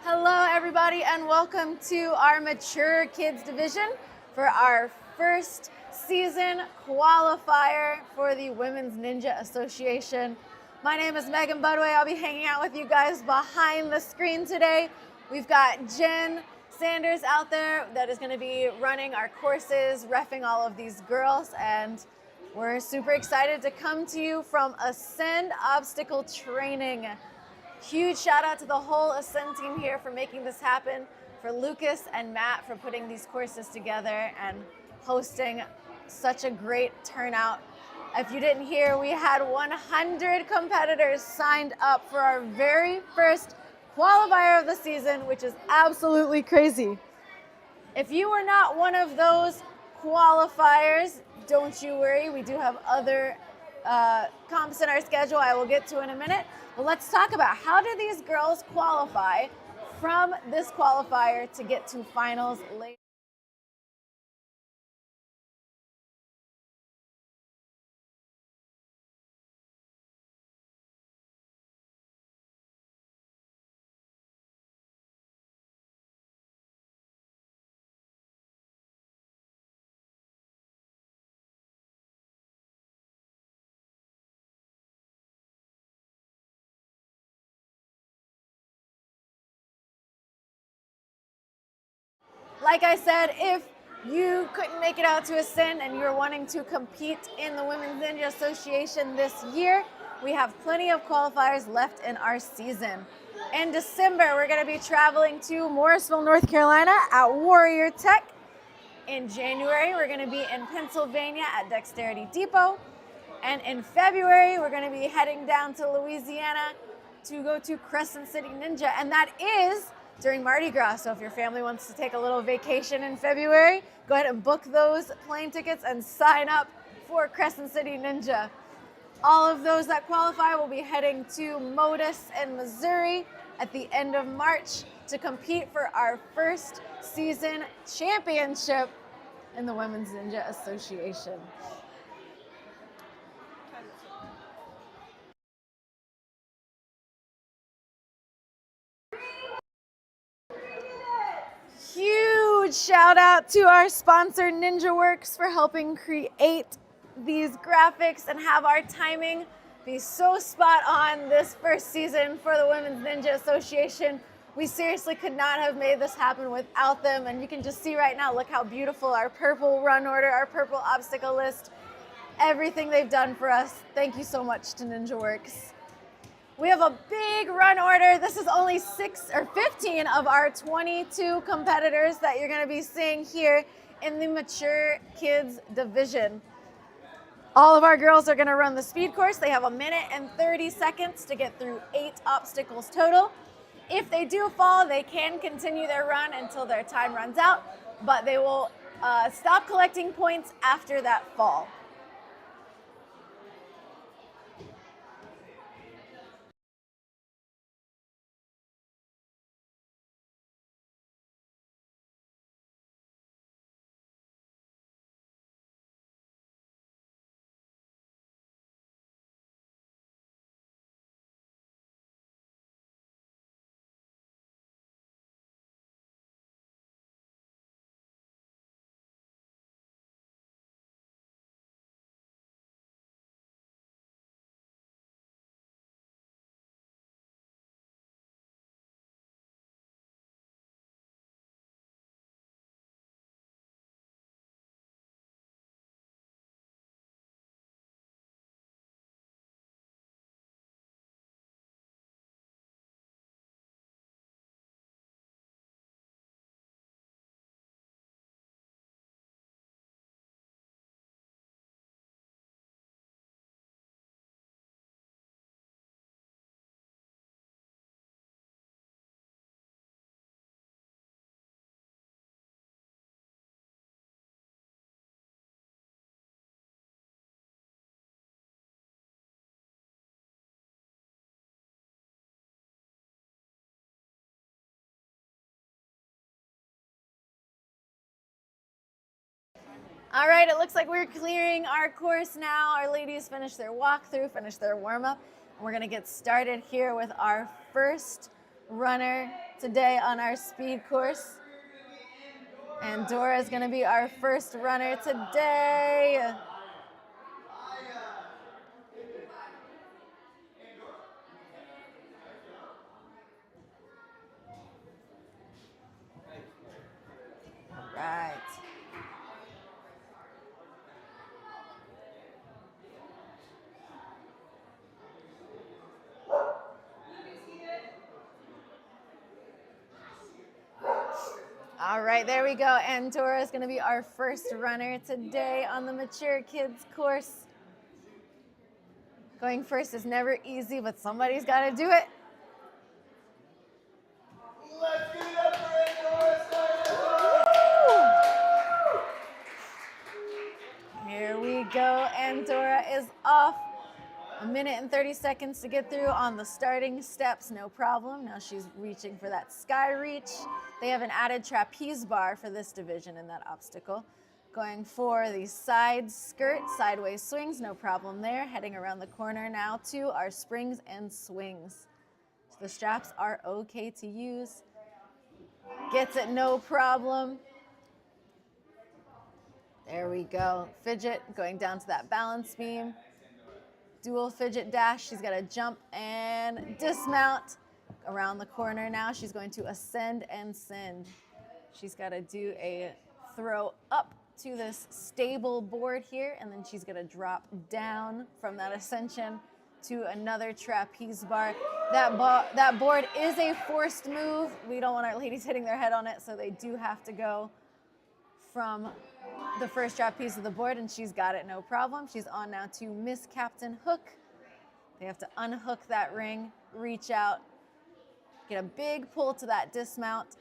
Hello, everybody, and welcome to our Mature Kids Division for our first season qualifier for the Women's Ninja Association. My name is Megan Budway. I'll be hanging out with you guys behind the screen today. We've got Jen Sanders out there that is going to be running our courses, reffing all of these girls, and we're super excited to come to you from Ascend Obstacle Training. Huge shout out to the whole Ascend team here for making this happen, for Lucas and Matt for putting these courses together and hosting such a great turnout. If you didn't hear, we had 100 competitors signed up for our very first qualifier of the season, which is absolutely crazy. If you were not one of those qualifiers, don't you worry, we do have other comps in our schedule I will get to in a minute. But let's talk about how do these girls qualify from this qualifier to get to finals later. Like I said, if you couldn't make it out to Ascend and you're wanting to compete in the Women's Ninja Association this year, we have plenty of qualifiers left in our season. In December, we're going to be traveling to Morrisville, North Carolina at Warrior Tech. In January, we're going to be in Pennsylvania at Dexterity Depot. And in February, we're going to be heading down to Louisiana to go to Crescent City Ninja. And that is during Mardi Gras. So if your family wants to take a little vacation in February, go ahead and book those plane tickets and sign up for Crescent City Ninja. All of those that qualify will be heading to Modus in Missouri at the end of March to compete for our first season championship in the Women's Ninja Association. Huge shout out to our sponsor NinjaWorks for helping create these graphics and have our timing be so spot on this first season for the Women's Ninja Association. We seriously could not have made this happen without them, and you can just see right now, look how beautiful our purple run order, our purple obstacle list, everything they've done for us. Thank you so much to NinjaWorks. We have a big run order. This is only 15 of our 22 competitors that you're gonna be seeing here in the Mature Kids Division. All of our girls are gonna run the speed course. They have 1 minute and 30 seconds to get through 8 obstacles total. If they do fall, they can continue their run until their time runs out, but they will stop collecting points after that fall. All right, it looks like we're clearing our course now. Our ladies finished their walkthrough, finished their warm-up. We're gonna get started here with our first runner today on our speed course. And Dora is going to be our first runner today. All right. All right, there we go. And Dora is going to be our first runner today on the Mature Kids course. Going first is never easy, but somebody's got to do it. Let's give it up for Dora. Here we go, and Dora is off. 1:30 seconds to get through on the starting steps, no problem. Now she's reaching for that sky reach. They have an added trapeze bar for this division in that obstacle. Going for the side skirt, sideways swings, no problem there. Heading around the corner now to our springs and swings. So the straps are okay to use. Gets it, no problem. There we go. Fidget, going down to that balance beam. Dual fidget dash. She's got to jump and dismount. Around the corner now, she's going to ascend and send. She's got to do a throw up to this stable board here, and then she's going to drop down from that ascension to another trapeze bar. That board is a forced move. We don't want our ladies hitting their head on it, so they do have to go from the first trapeze of the board, and she's got it, no problem. She's on now to Miss Captain Hook. They have to unhook that ring, reach out, get a big pull to that dismount,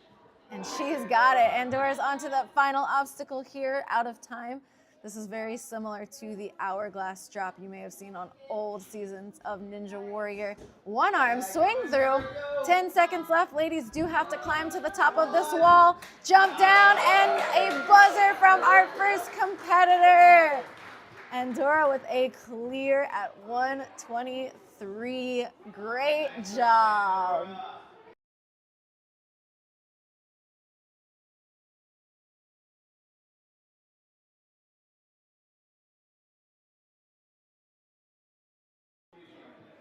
and she's got it. And Dora's onto that final obstacle here, out of time. This is very similar to the hourglass drop you may have seen on old seasons of Ninja Warrior. One arm swing through. 10 seconds left. Ladies do have to climb to the top of this wall, jump down, and a buzzer from our first competitor. And Dora with a clear at 1:23. Great job.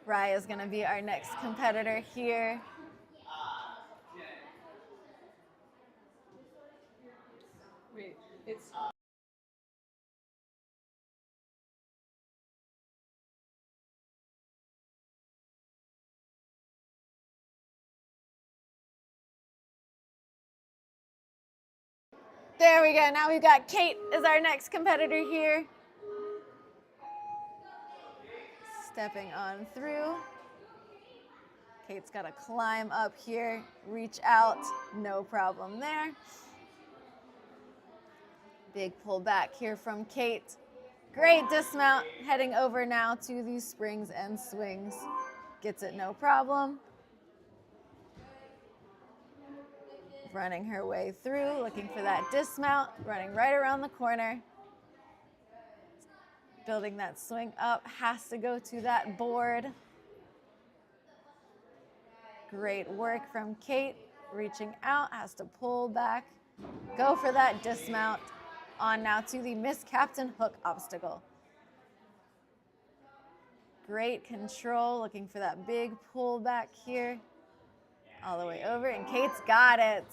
Raya's going to be our next competitor here. Wait, it's There we go. Now we've got Kate as our next competitor here. Stepping on through. Kate's got to climb up here, reach out, no problem there. Big pull back here from Kate. Great dismount, heading over now to these springs and swings. Gets it, no problem. Running her way through, looking for that dismount, running right around the corner. Building that swing up, has to go to that board. Great work from Kate, reaching out, has to pull back, go for that dismount. On now to the Miss Captain Hook obstacle. Great control, looking for that big pull back here. All the way over, and Kate's got it.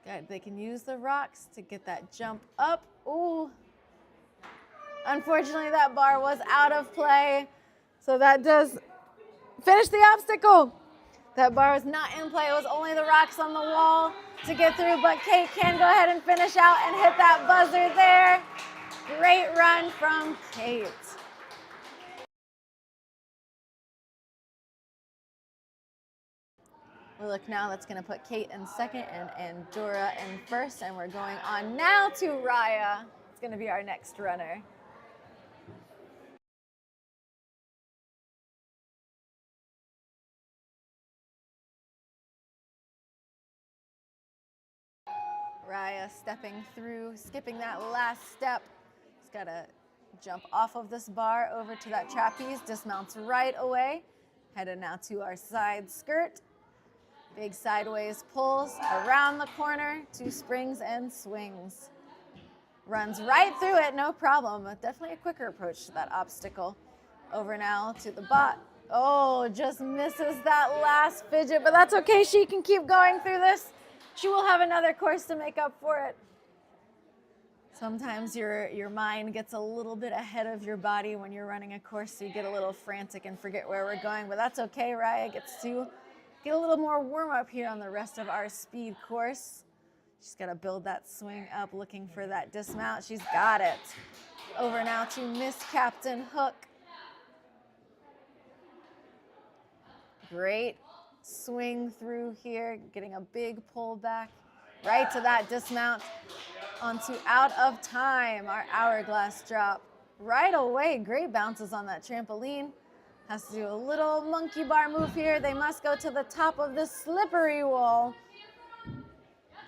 Good, they can use the rocks to get that jump up. Ooh. Unfortunately, that bar was out of play, so that does finish the obstacle. That bar was not in play. It was only the rocks on the wall to get through, but Kate can go ahead and finish out and hit that buzzer there. Great run from Kate. Look now, that's going to put Kate in second and Dora in first, and we're going on now to Raya. It's going to be our next runner. Raya stepping through, skipping that last step. He's got to jump off of this bar over to that trapeze, dismounts right away. Headed now to our side skirt. Big sideways pulls around the corner, 2 springs and swings. Runs right through it, no problem. Definitely a quicker approach to that obstacle. Over now to the bot. Oh, just misses that last fidget, but that's okay. She can keep going through this. She will have another course to make up for it. Sometimes your mind gets a little bit ahead of your body when you're running a course, so you get a little frantic and forget where we're going, but that's okay. Raya gets to get a little more warm up here on the rest of our speed course. She's got to build that swing up, looking for that dismount. She's got it. Over now to Miss Captain Hook. Great swing through here, getting a big pull back right to that dismount onto out of time, our hourglass drop. Right away, great bounces on that trampoline. Has to do a little monkey bar move here. They must go to the top of the slippery wall.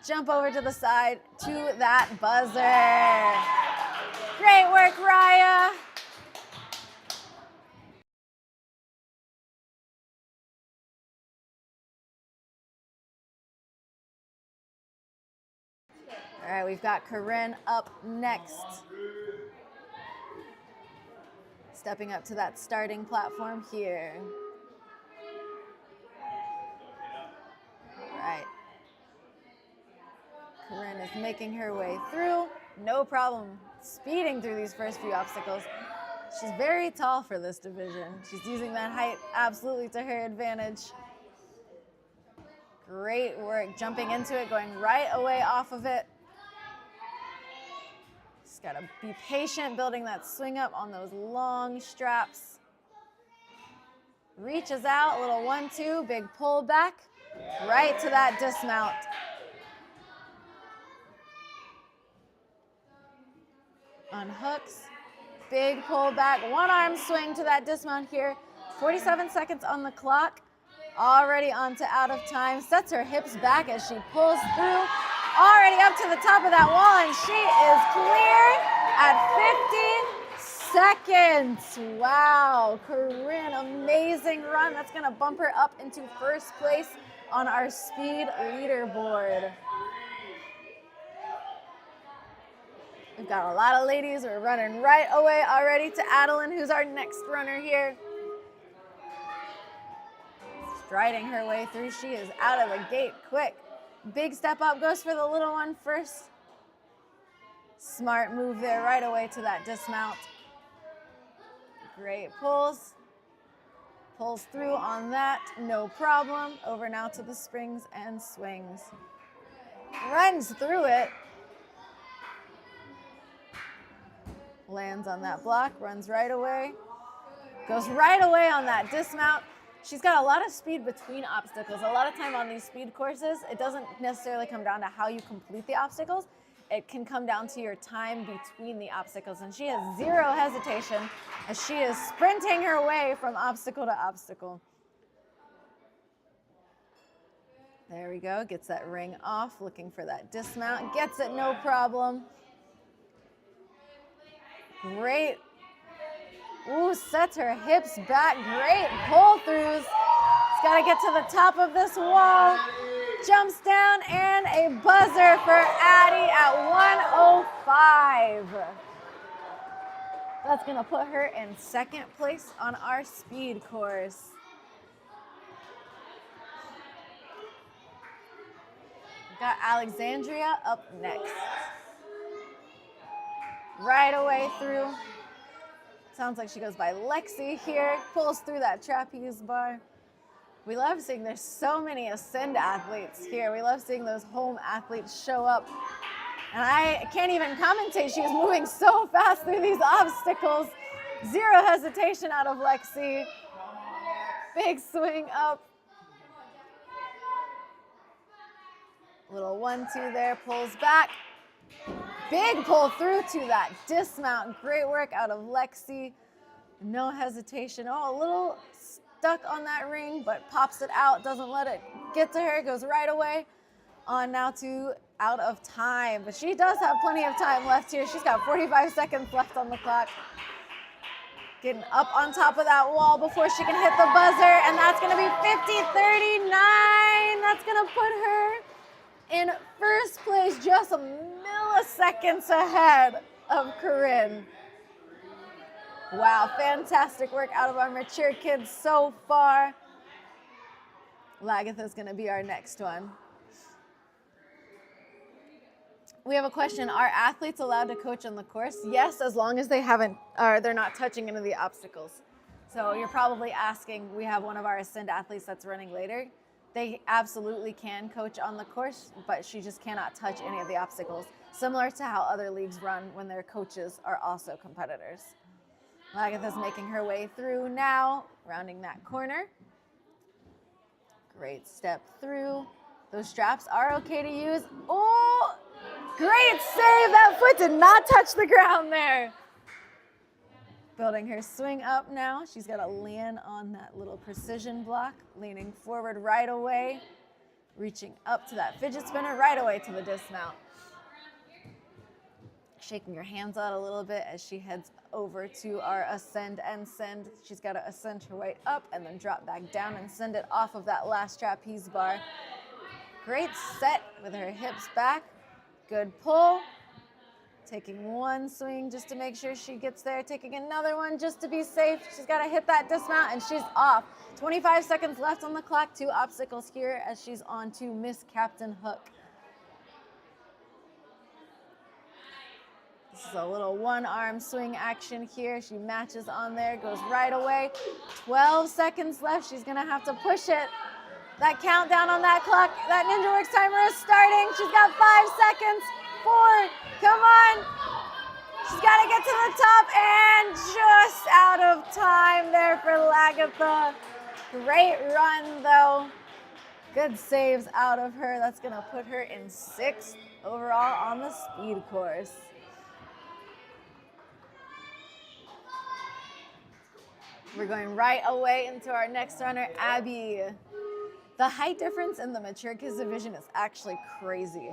Jump over to the side to that buzzer. Great work, Raya. All right, we've got Corinne up next. Stepping up to that starting platform here. All right. Corinne is making her way through. No problem speeding through these first few obstacles. She's very tall for this division. She's using that height absolutely to her advantage. Great work jumping into it, going right away off of it. Just gotta be patient, building that swing up on those long straps. Reaches out, a little 1-2, big pull back, right to that dismount. Unhooks, big pull back, 1-arm swing to that dismount here. 47 seconds on the clock. Already onto out of time. Sets her hips back as she pulls through. Already up to the top of that wall, and she is clear at 50 seconds. Wow, Corinne, amazing run. That's gonna bump her up into first place on our speed leaderboard. We've got a lot of ladies. We're running right away already to Adeline, who's our next runner here. Striding her way through. She is out of the gate quick. Big step up, goes for the little one first. Smart move there right away to that dismount. Great pulls. Pulls through on that, no problem. Over now to the springs and swings. Runs through it. Lands on that block, runs right away. Goes right away on that dismount. She's got a lot of speed between obstacles. A lot of time on these speed courses, it doesn't necessarily come down to how you complete the obstacles. It can come down to your time between the obstacles. And she has zero hesitation as she is sprinting her way from obstacle to obstacle. There we go, gets that ring off, looking for that dismount. Gets it, no problem. Great. Ooh, sets her hips back. Great pull-throughs. She's got to get to the top of this wall. Jumps down, and a buzzer for Addie at 1:05. That's going to put her in second place on our speed course. We've got Alexandria up next. Right away through. Sounds like she goes by Lexi here. Pulls through that trapeze bar. We love seeing there's so many Ascend athletes here. We love seeing those home athletes show up. And I can't even commentate. She is moving so fast through these obstacles. Zero hesitation out of Lexi. Big swing up. Little 1-2 there, pulls back. Big pull through to that dismount. Great work out of Lexi. No hesitation. Oh, a little stuck on that ring, but pops it out, doesn't let it get to her, goes right away. On now to out of time, but she does have plenty of time left here. She's got 45 seconds left on the clock. Getting up on top of that wall before she can hit the buzzer, and that's gonna be 50-39. That's gonna put her in first place, just milliseconds ahead of Corinne. Wow, fantastic work out of our mature kids so far. Lagatha's gonna be our next one. We have a question. Are athletes allowed to coach on the course? Yes, as long as they're not touching any of the obstacles. So you're probably asking, we have one of our Ascend athletes that's running later. They absolutely can coach on the course, but she just cannot touch any of the obstacles, similar to how other leagues run when their coaches are also competitors. Lagatha's making her way through now, rounding that corner. Great step through. Those straps are okay to use. Oh! Great save, that foot did not touch the ground there. Building her swing up now. She's got to land on that little precision block, leaning forward right away, reaching up to that fidget spinner right away to the dismount. Shaking her hands out a little bit as she heads over to our ascend and send. She's got to ascend her way up and then drop back down and send it off of that last trapeze bar. Great set with her hips back. Good pull. Taking one swing just to make sure she gets there. Taking another one just to be safe. She's got to hit that dismount and she's off. 25 seconds left on the clock. 2 obstacles here as she's on to Miss Captain Hook. This is a little one-arm swing action here. She matches on there, goes right away. 12 seconds left. She's going to have to push it. That countdown on that clock, that Ninja Works timer is starting. She's got 5 seconds. 4, come on. She's got to get to the top and just out of time there for Lagatha. Great run though. Good saves out of her. That's going to put her in 6th overall on the speed course. We're going right away into our next runner, Abby. The height difference in the mature kids division is actually crazy.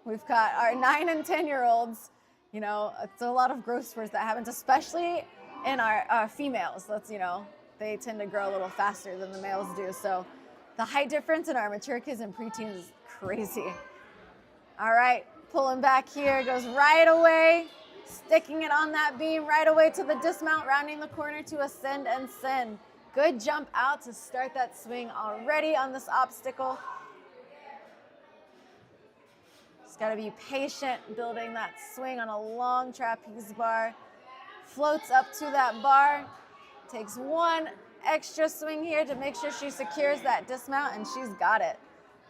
We've got our 9 and 10-year-olds. You know, it's a lot of growth spurts that happens, especially in our females. They tend to grow a little faster than the males do. So the height difference in our mature kids and preteens is crazy. All right, pulling back here, goes right away, sticking it on that beam right away to the dismount, rounding the corner to ascend and send. Good jump out to start that swing already on this obstacle. Just got to be patient building that swing on a long trapeze bar. Floats up to that bar. Takes one extra swing here to make sure she secures that dismount, and she's got it.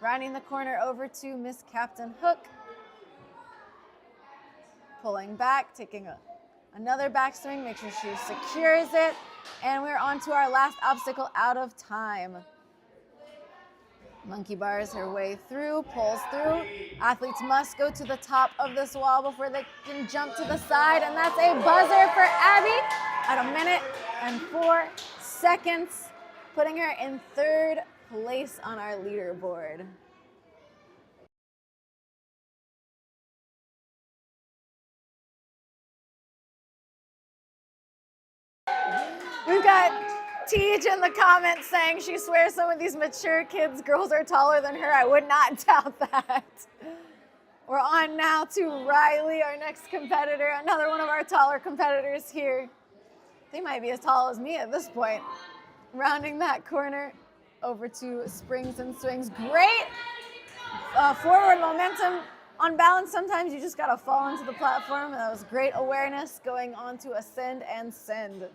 Rounding the corner over to Miss Captain Hook. Pulling back, taking another backswing, make sure she secures it. And we're on to our last obstacle out of time. Monkey bars her way through, pulls through. Athletes must go to the top of this wall before they can jump to the side, and that's a buzzer for Abby at 1 minute and 4 seconds, putting her in 3rd place on our leaderboard. We've got Teej in the comments saying she swears some of these mature kids, girls are taller than her. I would not doubt that. We're on now to Riley, our next competitor, another one of our taller competitors here. They might be as tall as me at this point. Rounding that corner over to springs and swings. Great forward momentum. On balance, sometimes you just gotta fall into the platform, and that was great awareness going on to ascend and send.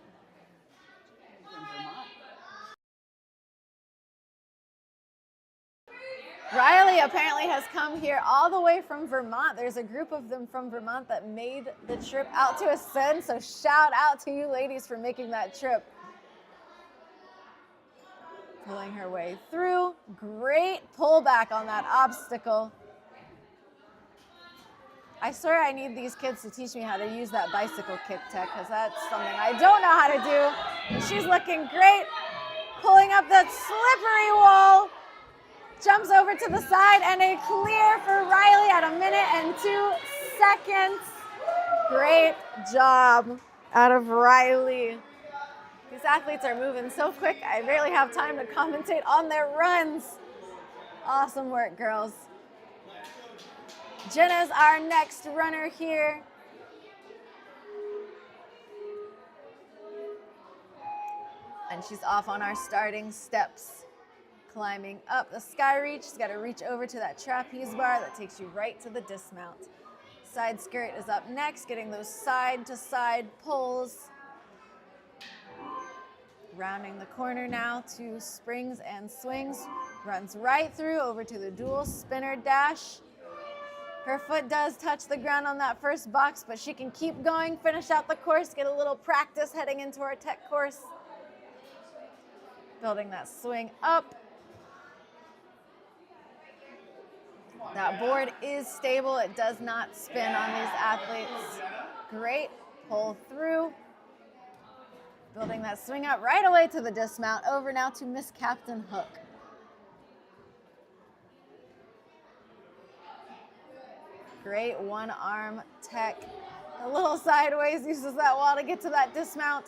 Riley apparently has come here all the way from Vermont. There's a group of them from Vermont that made the trip out to Ascend, so shout out to you ladies for making that trip. Pulling her way through. Great pullback on that obstacle. I swear I need these kids to teach me how to use that bicycle kick tech, because that's something I don't know how to do. And she's looking great. Pulling up that slippery wall. Jumps over to the side, and a clear for Riley at 1 minute and 2 seconds. Great job out of Riley. These athletes are moving so quick, I barely have time to commentate on their runs. Awesome work, girls. Jenna's our next runner here. And she's off on our starting steps. Climbing up the sky reach, she's got to reach over to that trapeze bar that takes you right to the dismount. Side skirt is up next, getting those side to side pulls. Rounding the corner now to springs and swings. Runs right through over to the dual spinner dash. Her foot does touch the ground on that first box, but she can keep going, finish out the course, get a little practice heading into our tech course. Building that swing up. That board is stable. It does not spin on these athletes. Great. Pull through. Building that swing up right away to the dismount. Over now to Miss Captain Hook. Great one arm tech. A little sideways, uses that wall to get to that dismount.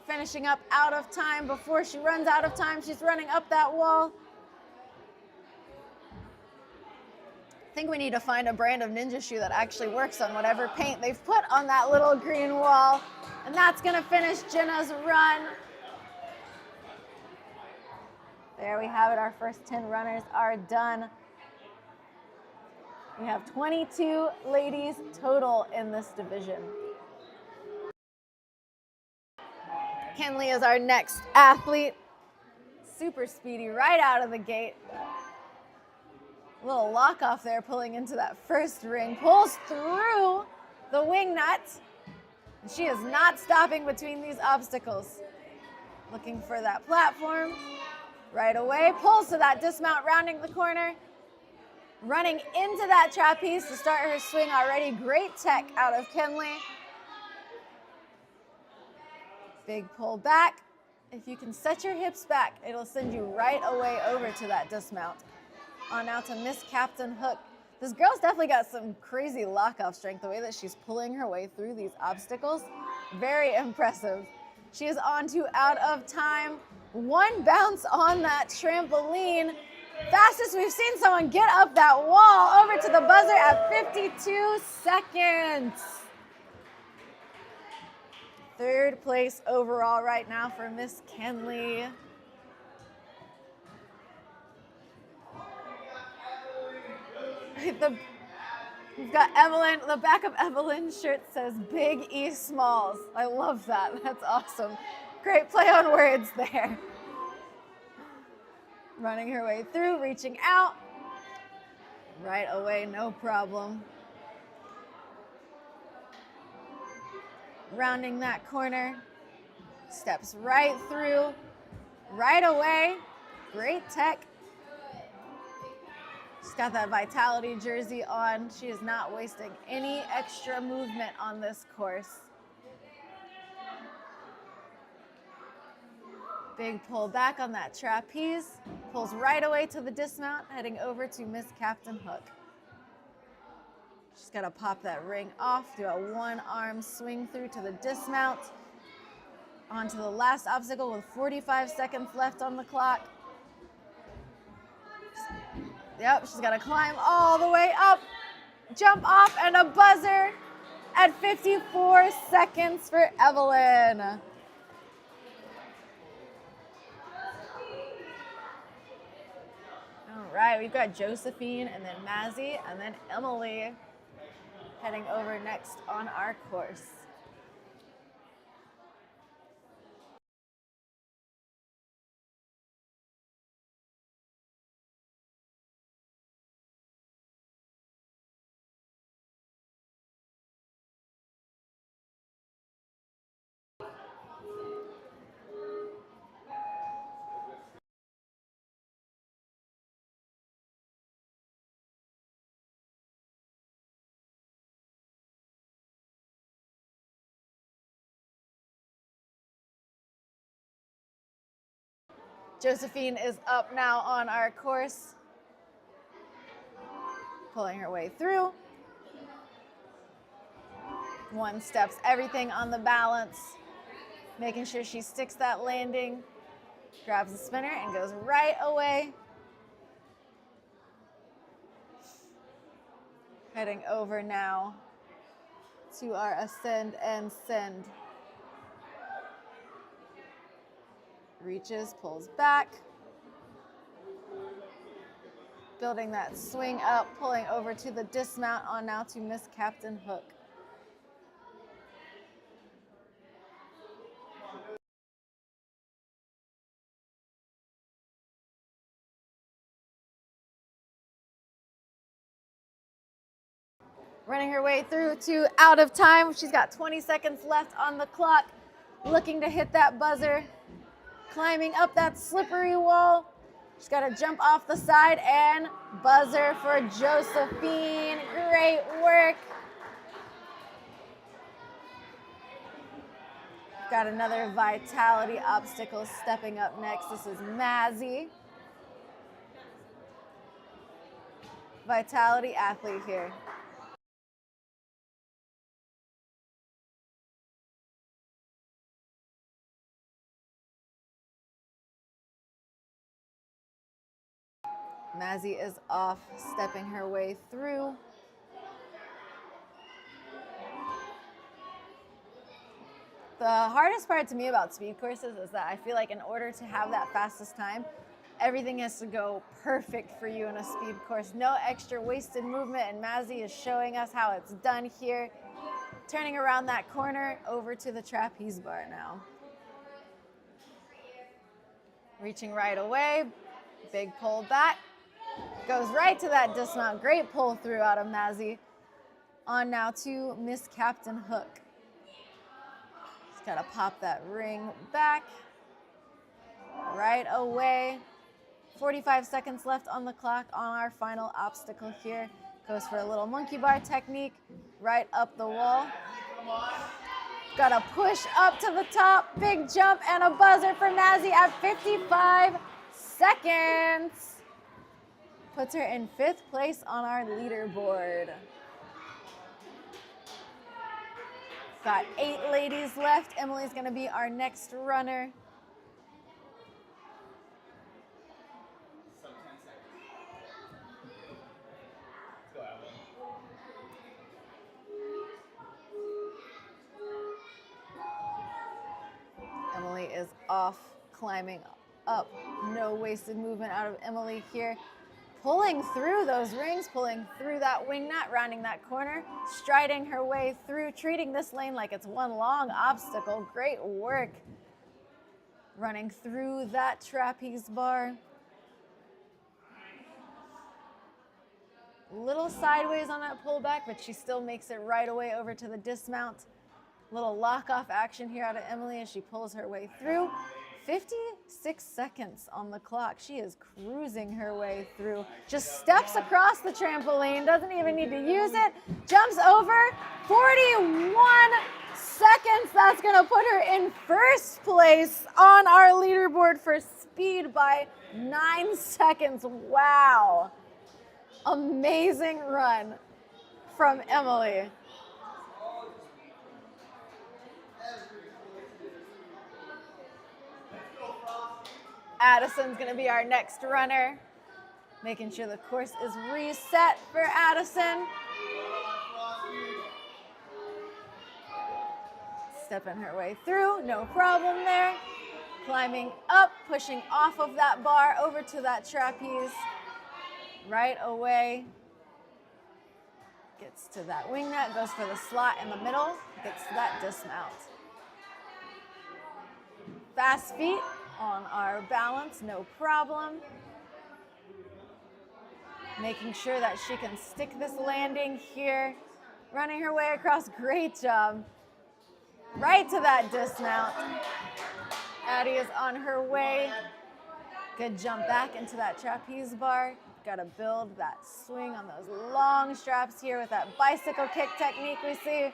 Finishing up out of time. Before she runs out of time, she's running up that wall. I think we need to find a brand of ninja shoe that actually works on whatever paint they've put on that little green wall. And that's gonna finish Jenna's run. There we have it, our first 10 runners are done. We have 22 ladies total in this division. Kenley is our next athlete. Super speedy right out of the gate. A little lock off there, pulling into that first ring. Pulls through the wing nut. And she is not stopping between these obstacles. Looking for that platform. Right away, pulls to that dismount, rounding the corner. Running into that trapeze to start her swing already. Great tech out of Kenley. Big pull back. If you can set your hips back, it'll send you right away over to that dismount. On now to Miss Captain Hook. This girl's definitely got some crazy lock-off strength, the way that she's pulling her way through these obstacles. Very impressive. She is on to out of time. One bounce on that trampoline. Fastest we've seen someone get up that wall, over to the buzzer at 52 seconds. Third place overall right now for Miss Kenley. We've got Evelyn, the back of Evelyn's shirt says Big E Smalls. I love that, that's awesome. Great play on words there. Running her way through, reaching out. Right away, no problem. Rounding that corner, steps right through, right away. Great tech. She's got that Vitality jersey on. She is not wasting any extra movement on this course. Big pull back on that trapeze. Pulls right away to the dismount, heading over to Miss Captain Hook. She's got to pop that ring off, do a one-arm swing through to the dismount. Onto the last obstacle with 45 seconds left on the clock. Yep, she's got to climb all the way up, jump off, and a buzzer at 54 seconds for Evelyn. All right, we've got Josephine and then Mazzy and then Emily heading over next on our course. Josephine is up now on our course, pulling her way through. One steps everything on the balance, making sure she sticks that landing, grabs the spinner and goes right away. Heading over now to our ascend and send. Reaches, pulls back. Building that swing up, pulling over to the dismount on now to Miss Captain Hook. Running her way through to out of time. She's got 20 seconds left on the clock, looking to hit that buzzer. Climbing up that slippery wall. She's got to jump off the side and buzzer for Josephine. Great work. Got another vitality obstacle stepping up next. This is Mazzy. Vitality athlete here. Mazzy is off, stepping her way through. The hardest part to me about speed courses is that I feel like in order to have that fastest time, everything has to go perfect for you in a speed course. No extra wasted movement, and Mazzy is showing us how it's done here. Turning around that corner over to the trapeze bar now. Reaching right away, big pull back. Goes right to that dismount. Great pull through out of Mazzy. On now to Miss Captain Hook. Just gotta pop that ring back. Right away. 45 seconds left on the clock on our final obstacle here. Goes for a little monkey bar technique. Right up the wall. Gotta push up to the top. Big jump and a buzzer for Mazzy at 55 seconds. Puts her in 5th place on our leaderboard. Got 8 ladies left. Emily's gonna be our next runner. Some 10 seconds. Go out. Emily is off, climbing up. No wasted movement out of Emily here. Pulling through those rings, pulling through that wing nut, rounding that corner, striding her way through, treating this lane like it's one long obstacle. Great work. Running through that trapeze bar. Little sideways on that pullback, but she still makes it right away over to the dismount. Little lock-off action here out of Emily as she pulls her way through. 56 seconds on the clock. She is cruising her way through. Just steps across the trampoline, doesn't even need to use it. Jumps over, 41 seconds. That's gonna put her in 1st place on our leaderboard for speed by 9 seconds. Wow. Amazing run from Emily. Addison's gonna be our next runner. Making sure the course is reset for Addison. Stepping her way through, no problem there. Climbing up, pushing off of that bar over to that trapeze. Right away. Gets to that wing nut, goes for the slot in the middle, gets to that dismount. Fast feet on our balance, no problem. Making sure that she can stick this landing here. Running her way across, great job. Right to that dismount. Addie is on her way. Good jump back into that trapeze bar. Got to build that swing on those long straps here with that bicycle kick technique we see.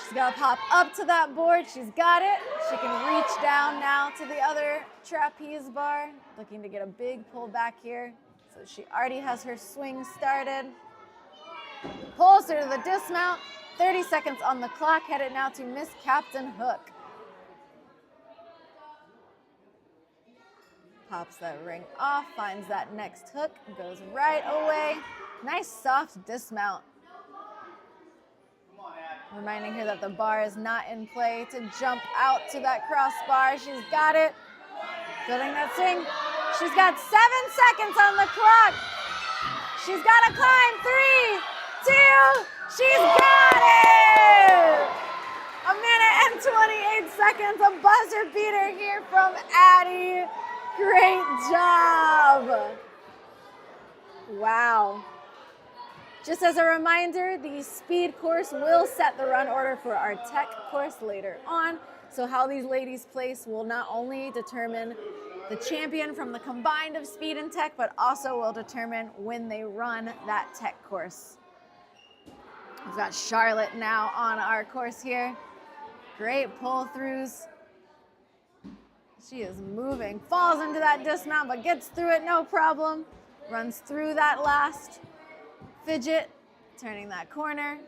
She's got to pop up to that board. She's got it. She can reach down now to the other trapeze bar. Looking to get a big pull back here. So she already has her swing started. Pulls through to the dismount. 30 seconds on the clock. Headed now to Miss Captain Hook. Pops that ring off, finds that next hook, goes right away. Nice soft dismount. Reminding her that the bar is not in play to jump out to that crossbar. She's got it. Building that swing. She's got 7 seconds on the clock. She's got to climb. 3, 2, she's got it! A minute and 28 seconds. A buzzer beater here from Addie. Great job. Wow. Just as a reminder, the speed course will set the run order for our tech course later on. So how these ladies place will not only determine the champion from the combined of speed and tech, but also will determine when they run that tech course. We've got Charlotte now on our course here. Great pull-throughs. She is moving, falls into that dismount, but gets through it no problem. Runs through that last fidget, turning that corner.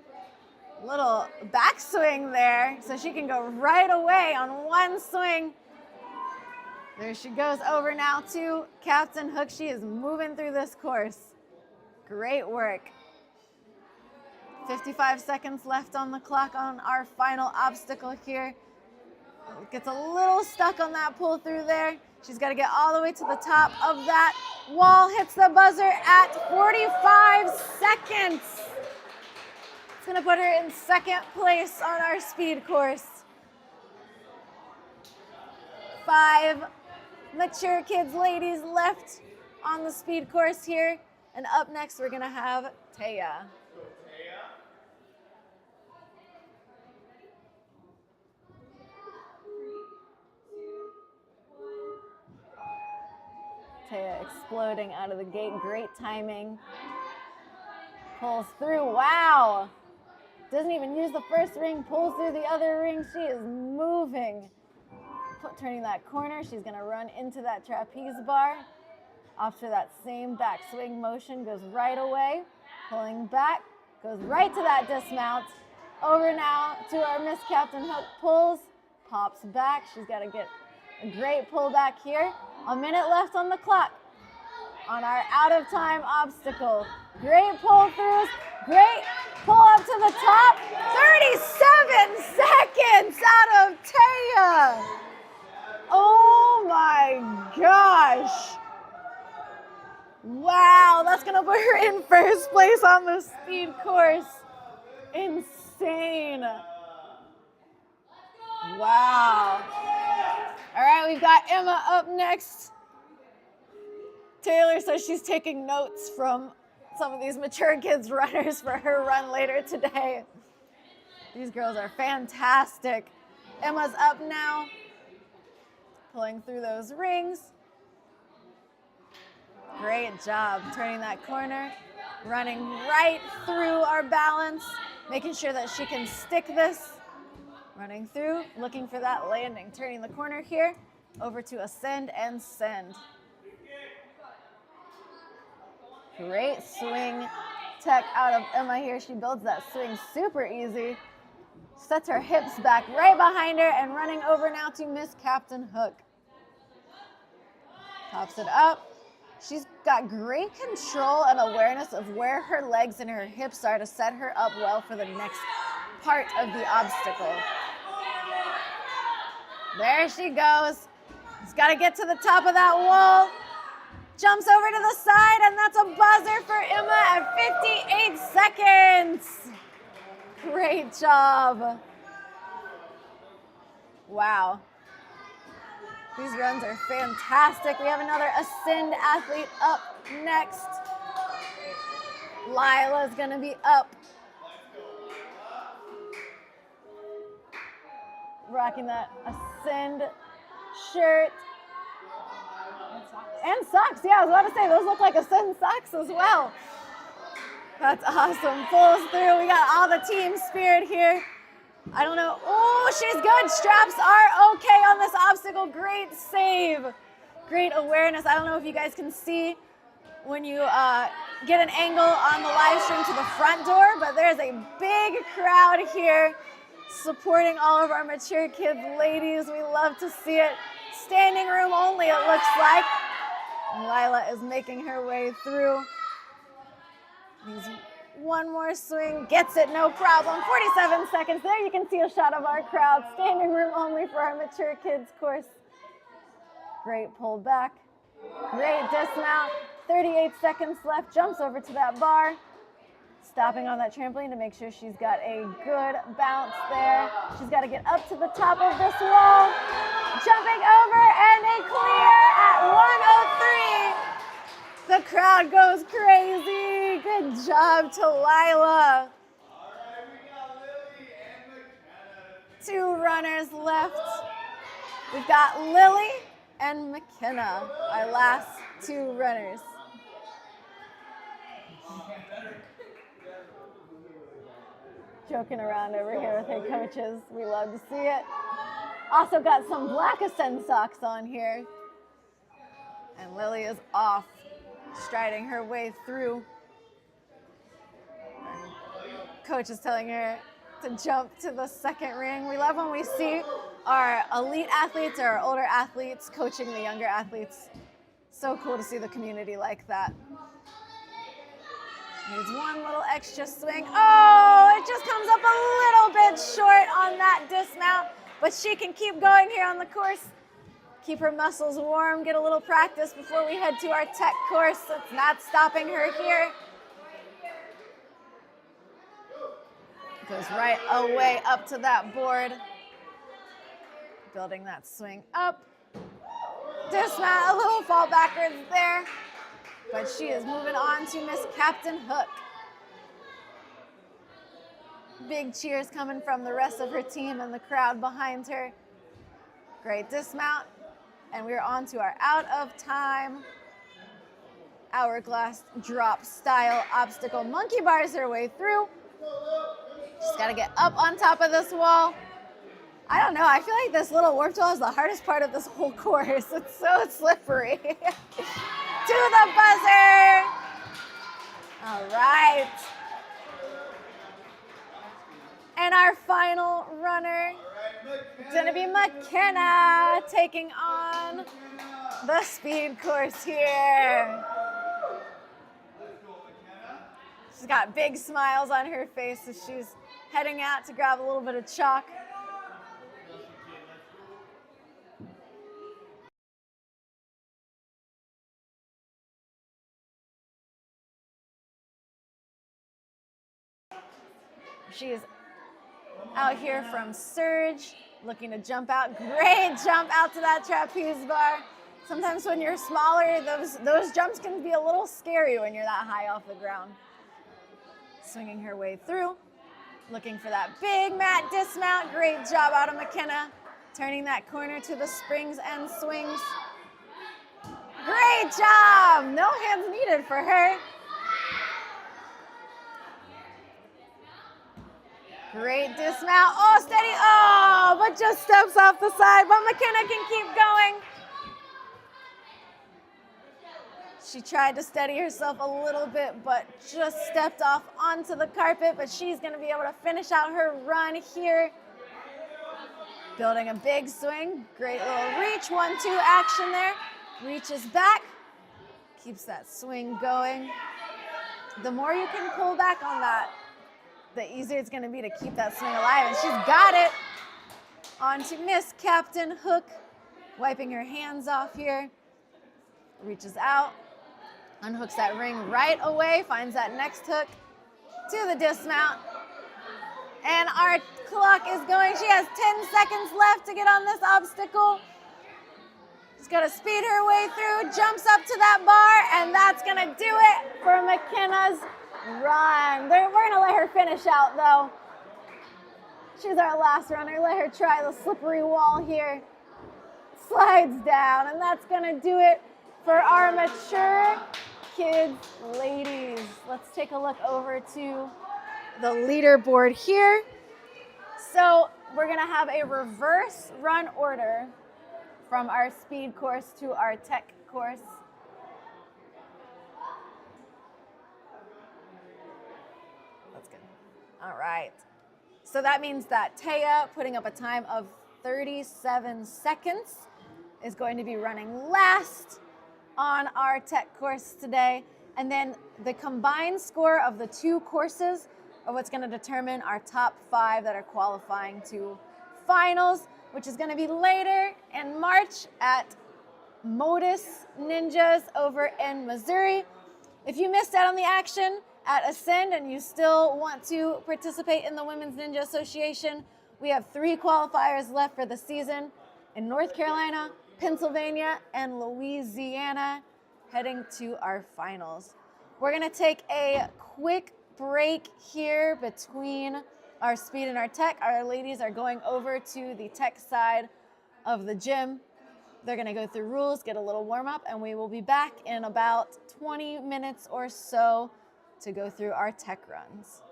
Little backswing there, so she can go right away on one swing. There she goes over now to Captain Hook. She is moving through this course. Great work. 55 seconds left on the clock on our final obstacle here. Gets a little stuck on that pull through there. She's got to get all the way to the top of that wall. Hits the buzzer at 45 seconds. It's going to put her in second place on our speed course. 5 mature kids ladies left on the speed course here. And up next, we're going to have Taya. Taya exploding out of the gate. Great timing. Pulls through. Wow. Doesn't even use the first ring. Pulls through the other ring. She is moving. Turning that corner. She's going to run into that trapeze bar. After that same backswing motion. Goes right away. Pulling back. Goes right to that dismount. Over now to our Miss Captain Hook. Pulls. Pops back. She's got to get a great pull back here. A minute left on the clock on our out of time obstacle. Great pull throughs, great pull up to the top. 37 seconds out of Taya. Oh my gosh. Wow, that's gonna put her in first place on the speed course. Insane. Wow. All right, we've got Emma up next. Taylor says she's taking notes from some of these mature kids runners for her run later today. These girls are fantastic. Emma's up now, pulling through those rings. Great job turning that corner, running right through our balance, making sure that she can stick this. Running through, looking for that landing. Turning the corner here, over to ascend and send. Great swing tech out of Emma here. She builds that swing super easy. Sets her hips back right behind her and running over now to Miss Captain Hook. Pops it up. She's got great control and awareness of where her legs and her hips are to set her up well for the next part of the obstacle. There she goes. She's got to get to the top of that wall. Jumps over to the side, and that's a buzzer for Emma at 58 seconds. Great job. Wow. These runs are fantastic. We have another Ascend athlete up next. Lila's going to be up. Rocking that Ascend shirt. And socks. Yeah, I was about to say, those look like Ascend socks as well. That's awesome. Pulls through. We got all the team spirit here. I don't know. Oh, she's good. Straps are okay on this obstacle. Great save. Great awareness. I don't know if you guys can see when you get an angle on the live stream to the front door, but there's a big crowd here supporting all of our Mature Kids ladies. We love to see it. Standing room only, it looks like. And Lila is making her way through. One more swing, gets it, no problem. 47 seconds. There you can see a shot of our crowd. Standing room only for our Mature Kids course. Great pull back. Great dismount. 38 seconds left. Jumps over to that bar. Stopping on that trampoline to make sure she's got a good bounce there. She's got to get up to the top of this wall. Jumping over and a clear at 103. The crowd goes crazy. Good job to Lila. All right, we got Lily and McKenna. 2 runners left. We've got Lily and McKenna, our last 2 runners. Joking around over here with her coaches. We love to see it. Also got some black Ascend socks on here. And Lily is off, striding her way through. Coach is telling her to jump to the second ring. We love when we see our elite athletes or our older athletes coaching the younger athletes. So cool to see the community like that. Needs one little extra swing. Oh, it just comes up a little bit short on that dismount, but she can keep going here on the course. Keep her muscles warm, get a little practice before we head to our tech course. It's not stopping her here. Goes right away up to that board. Building that swing up. Dismount, a little fall backwards there. But she is moving on to Miss Captain Hook. Big cheers coming from the rest of her team and the crowd behind her. Great dismount. And we're on to our out of time hourglass drop style obstacle. Monkey bars her way through. She's got to get up on top of this wall. I don't know, I feel like this little warp wall is the hardest part of this whole course. It's so slippery. To the buzzer. All right. And our final runner is going to be McKenna taking on the speed course here. She's got big smiles on her face as she's heading out to grab a little bit of chalk. She is out here from Surge, looking to jump out. Great jump out to that trapeze bar. Sometimes when you're smaller, those jumps can be a little scary when you're that high off the ground. Swinging her way through, looking for that big mat dismount. Great job out of McKenna, turning that corner to the springs and swings. Great job! No hands needed for her. Great dismount. Oh, steady. Oh, but just steps off the side. But McKenna can keep going. She tried to steady herself a little bit, but just stepped off onto the carpet. But she's going to be able to finish out her run here. Building a big swing. Great little reach. 1-2 action there. Reaches back. Keeps that swing going. The more you can pull back on that, the easier it's going to be to keep that swing alive. And she's got it. On to Miss Captain Hook, wiping her hands off here. Reaches out, unhooks that ring right away, finds that next hook to the dismount. And our clock is going. She has 10 seconds left to get on this obstacle. She's got to speed her way through, jumps up to that bar, and that's going to do it for McKenna's run. We're going to let her finish out, though. She's our last runner. Let her try the slippery wall here. Slides down, and that's going to do it for our Mature Kids ladies. Let's take a look over to the leaderboard here. So we're going to have a reverse run order from our speed course to our tech course. All right. So that means that Taya, putting up a time of 37 seconds, is going to be running last on our tech course today. And then the combined score of the two courses are what's going to determine our top 5 that are qualifying to finals, which is going to be later in March at Modus Ninjas over in Missouri. If you missed out on the action at Ascend and you still want to participate in the Women's Ninja Association, we have 3 qualifiers left for the season in North Carolina, Pennsylvania, and Louisiana, heading to our finals. We're going to take a quick break here between our speed and our tech. Our ladies are going over to the tech side of the gym. They're going to go through rules, get a little warm up, and we will be back in about 20 minutes or so to go through our tech runs.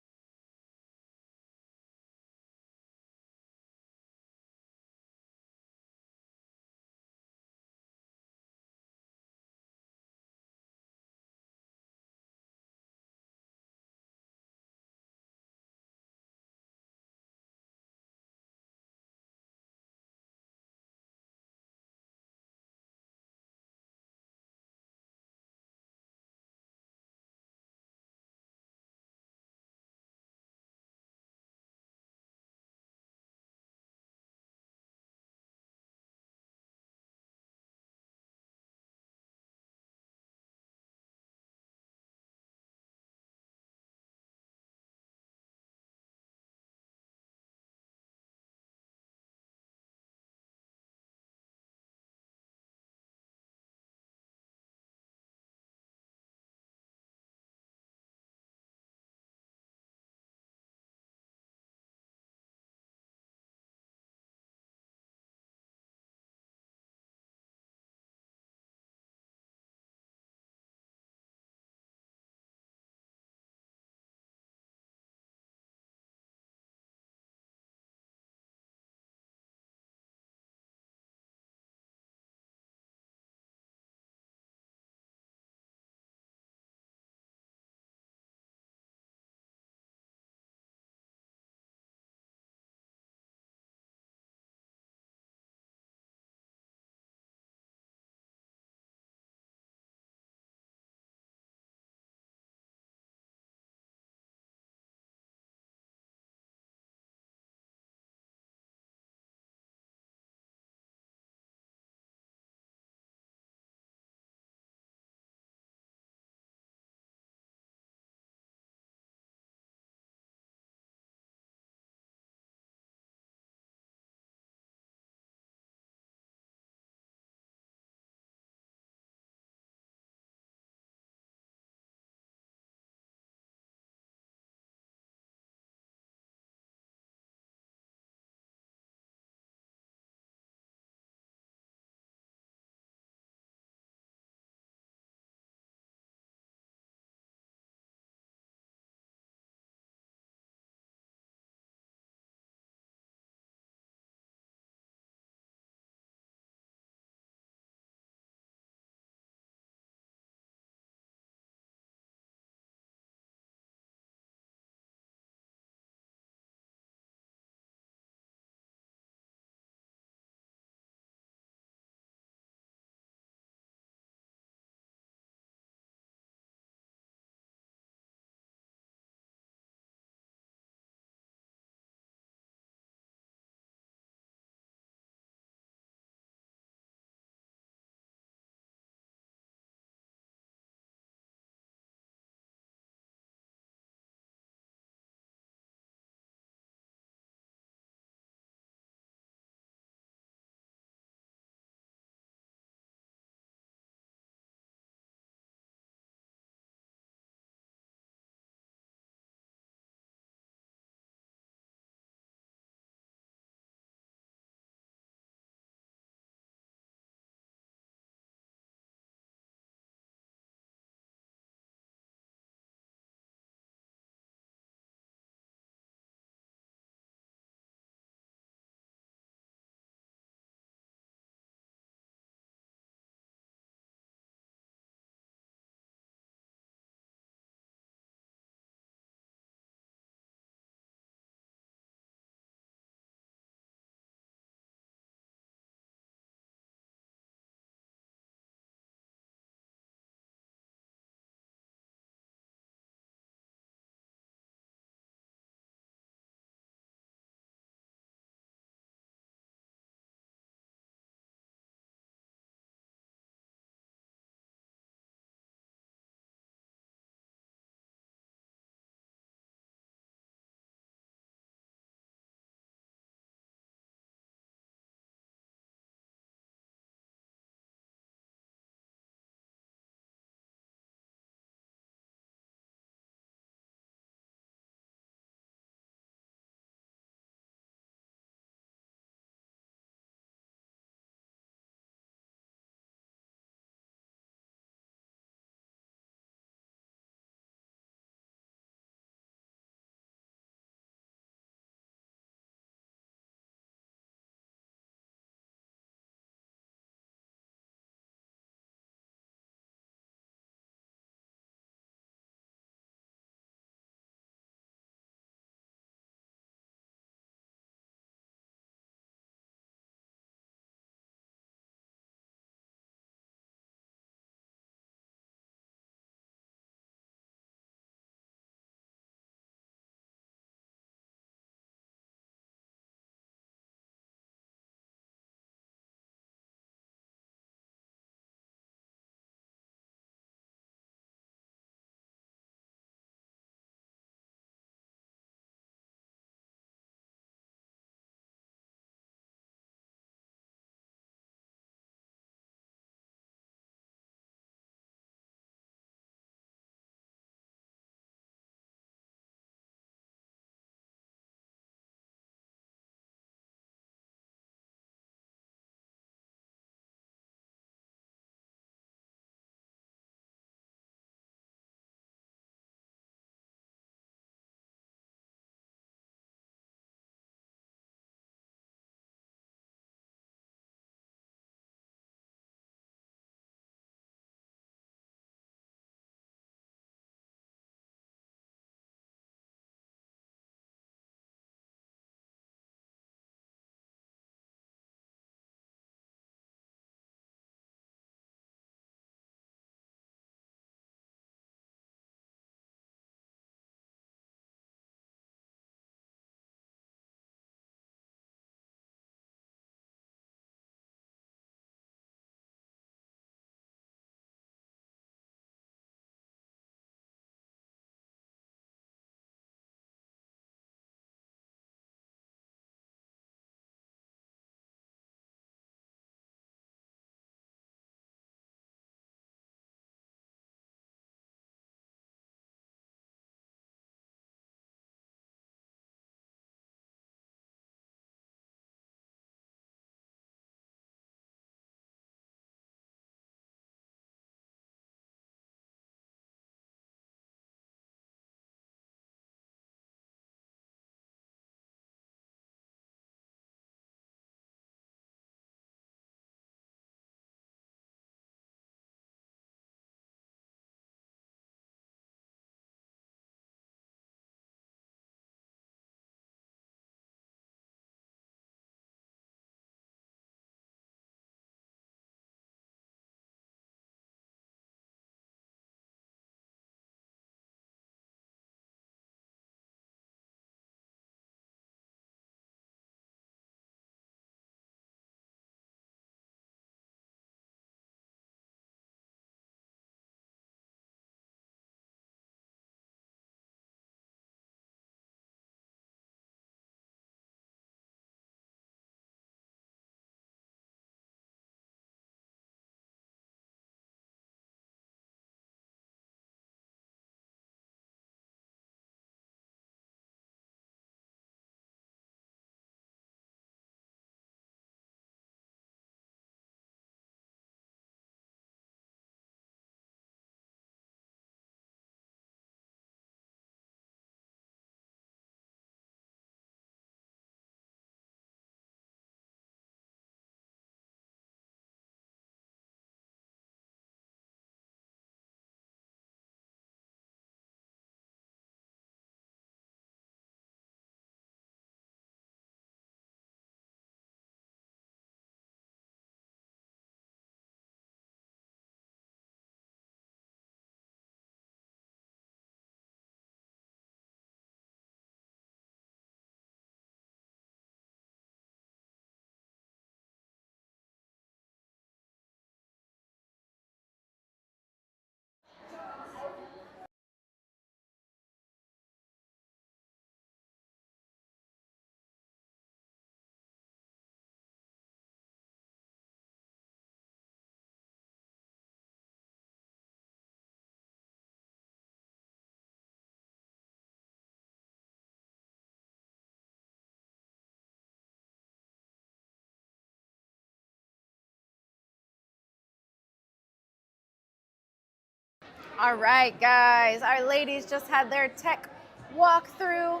All right, guys, our ladies just had their tech walkthrough.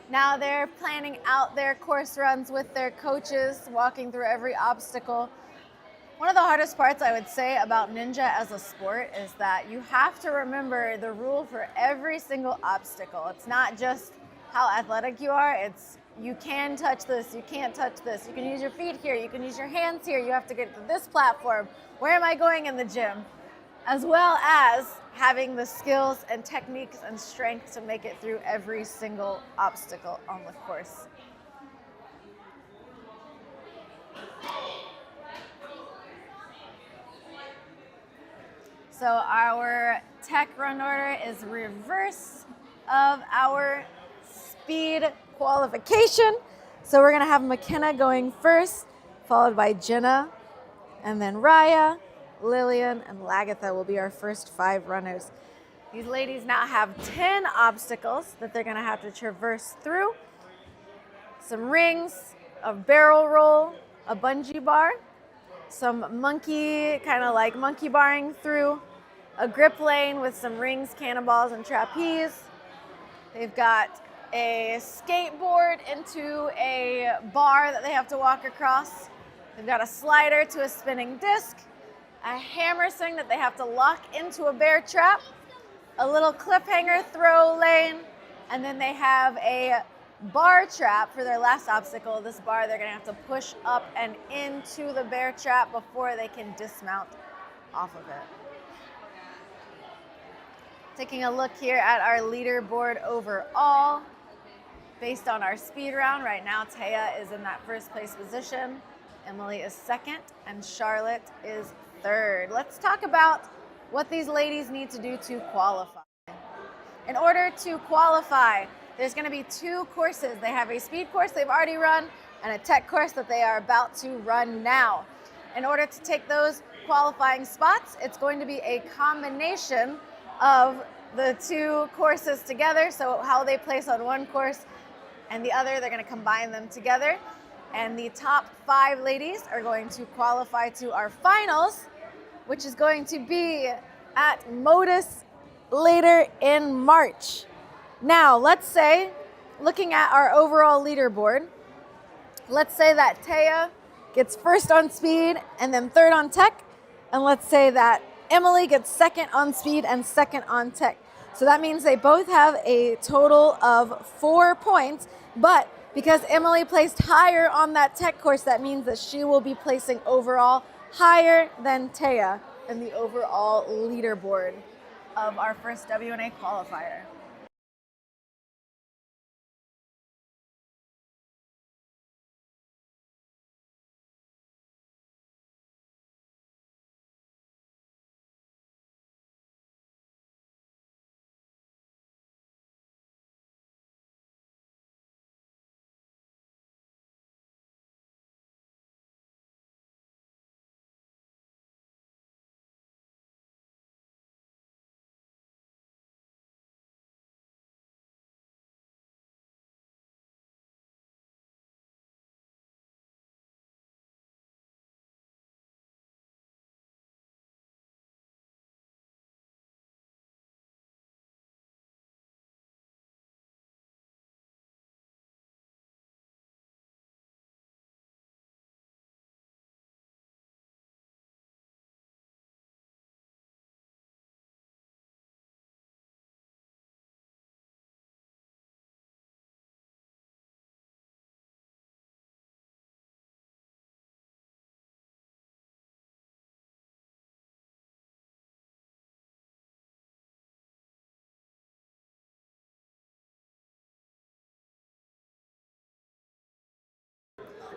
Now they're planning out their course runs with their coaches, walking through every obstacle. One of the hardest parts I would say about ninja as a sport is that you have to remember the rule for every single obstacle. It's not just how athletic you are, it's you can touch this, you can't touch this, you can use your feet here, you can use your hands here, you have to get to this platform. Where am I going in the gym? As well as having the skills and techniques and strength to make it through every single obstacle on the course. So our tech run order is reverse of our speed qualification. So we're gonna have McKenna going first, followed by Jenna, and then Raya, Lillian, and Lagatha will be our first 5 runners. These ladies now have 10 obstacles that they're gonna have to traverse through. Some rings, a barrel roll, a bungee bar, some monkey, kind of like monkey barring through a grip lane with some rings, cannonballs, and trapeze. They've got a skateboard into a bar that they have to walk across. They've got a slider to a spinning disc, a hammer swing that they have to lock into a bear trap, a little cliffhanger throw lane, and then they have a bar trap for their last obstacle. This bar they're gonna have to push up and into the bear trap before they can dismount off of it. Taking a look here at our leaderboard overall, based on our speed round, right now Taya is in that first place position, Emily is second, and Charlotte is third. Let's talk about what these ladies need to do to qualify. In order to qualify, there's going to be 2 courses. They have a speed course they've already run and a tech course that they are about to run now. In order to take those qualifying spots, it's going to be a combination of the 2 courses together. So how they place on one course and the other, they're going to combine them together. And the top 5 ladies are going to qualify to our finals, which is going to be at Modus later in March. Now, let's say, looking at our overall leaderboard, let's say that Taya gets first on speed and then third on tech, and let's say that Emily gets second on speed and second on tech. So that means they both have a total of 4 points, but because Emily placed higher on that tech course, that means that she will be placing overall higher than Taya in the overall leaderboard of our first WNA qualifier.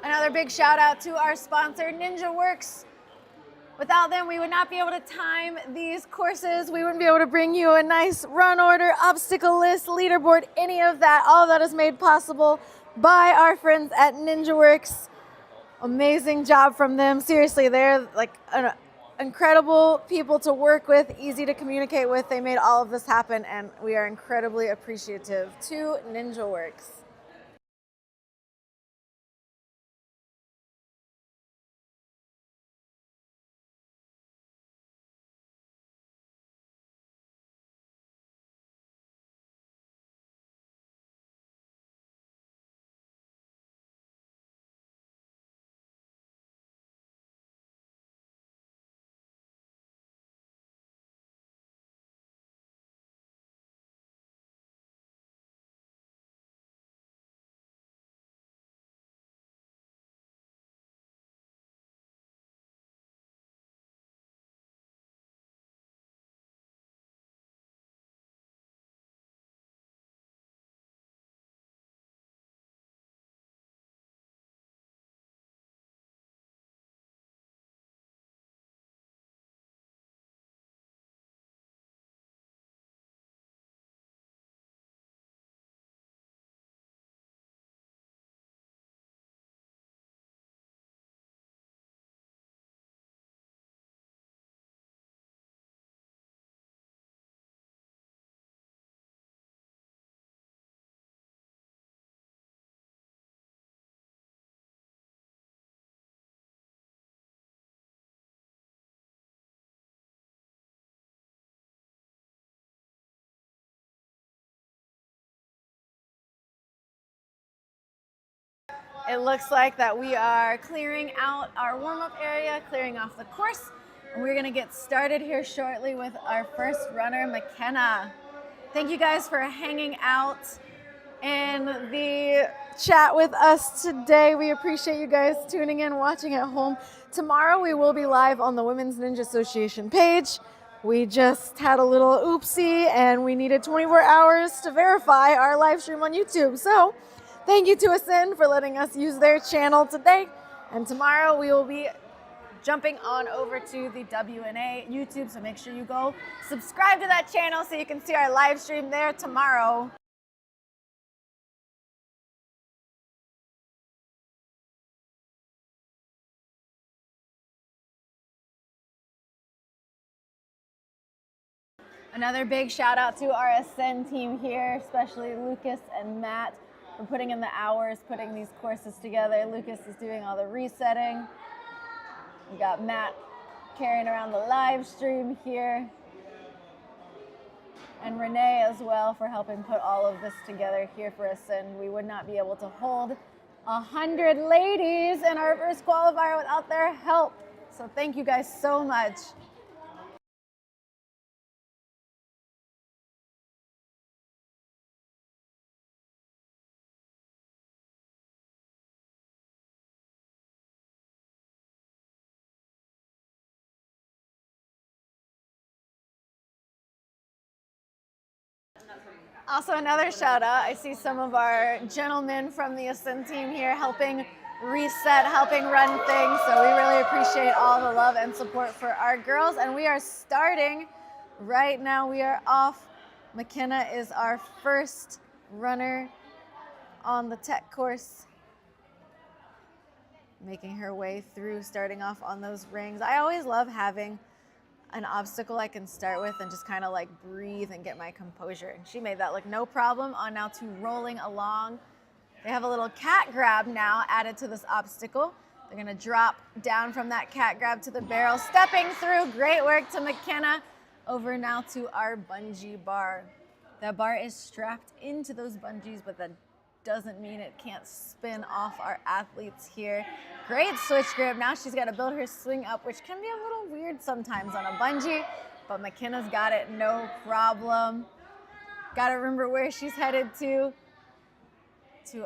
Another big shout out to our sponsor, NinjaWorks. Without them, we would not be able to time these courses. We wouldn't be able to bring you a nice run order, obstacle list, leaderboard, any of that. All of that is made possible by our friends at NinjaWorks. Amazing job from them. Seriously, they're like incredible people to work with, easy to communicate with. They made all of this happen, and we are incredibly appreciative to NinjaWorks. it looks like that we are clearing out our warm-up area, clearing off the course, and we're gonna get started here shortly with our first runner, McKenna. Thank you guys for hanging out in the chat with us today. We appreciate you guys tuning in, watching at home. Tomorrow we will be live on the Women's Ninja Association page. We just had a little oopsie and we needed 24 hours to verify our live stream on YouTube. So thank you to Ascend for letting us use their channel today. And tomorrow we will be jumping on over to the WNA YouTube. So make sure you go subscribe to that channel so you can see our live stream there tomorrow. Another big shout out to our Ascend team here, especially Lucas and Matt for putting in the hours, putting these courses together. Lucas is doing all the resetting. We got Matt carrying around the live stream here. And Renee as well for helping put all of this together here for Ascend. We would not be able to hold 100 ladies in our first qualifier without their help. So thank you guys so much. Also, another shout out. I see some of our gentlemen from the Ascend team here helping reset, helping run things. So we really appreciate all the love and support for our girls. And we are starting right now. We are off. McKenna is our first runner on the tech course, making her way through, starting off on those rings. I always love having an obstacle I can start with and just kind of like breathe and get my composure. And she made that look no problem. On now to rolling along. They have a little cat grab now added to this obstacle. They're gonna drop down from that cat grab to the barrel, stepping through. Great work to McKenna. Over now to our bungee bar. That bar is strapped into those bungees, but that doesn't mean it can't spin off our athletes here. Great switch grip. Now she's got to build her swing up, which can be a little weird sometimes on a bungee, but McKenna's got it no problem. Got to remember where she's headed to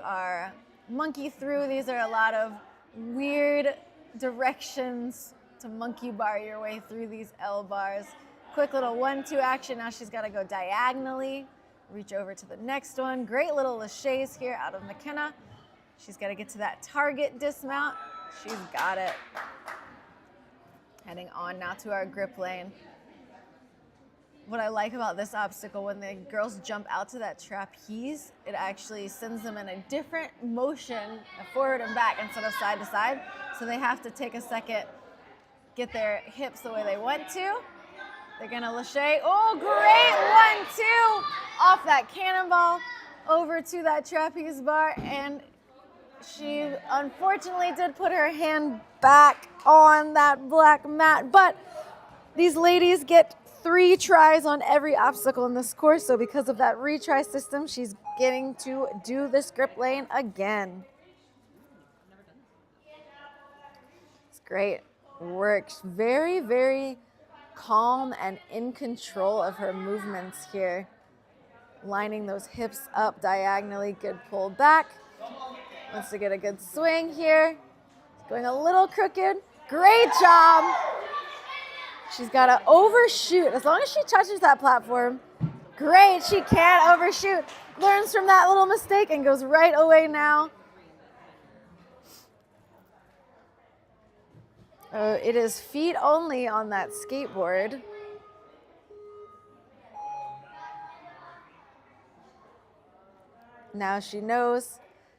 our monkey through. These are a lot of weird directions to monkey bar your way through these L bars. Quick little 1-2 action. Now she's got to go diagonally. Reach over to the next one. Great little laches here out of McKenna. She's got to get to that target dismount. She's got it. Heading on now to our grip lane. What I like about this obstacle, when the girls jump out to that trapeze, it actually sends them in a different motion, forward and back instead of side to side. So they have to take a second, get their hips the way they want to. They're gonna lache. Oh, great 1-2 off that cannonball over to that trapeze bar. And she unfortunately did put her hand back on that black mat. But these ladies get 3 tries on every obstacle in this course. So because of that retry system, she's getting to do this grip lane again. It's great work. Very, very calm and in control of her movements here. Lining those hips up diagonally, good pull back. Wants to get a good swing here. Going a little crooked. Great job. She's got to overshoot. As long as she touches that platform, great. She can't overshoot. Learns from that little mistake and goes right away now. It is feet only on that skateboard. Now she knows.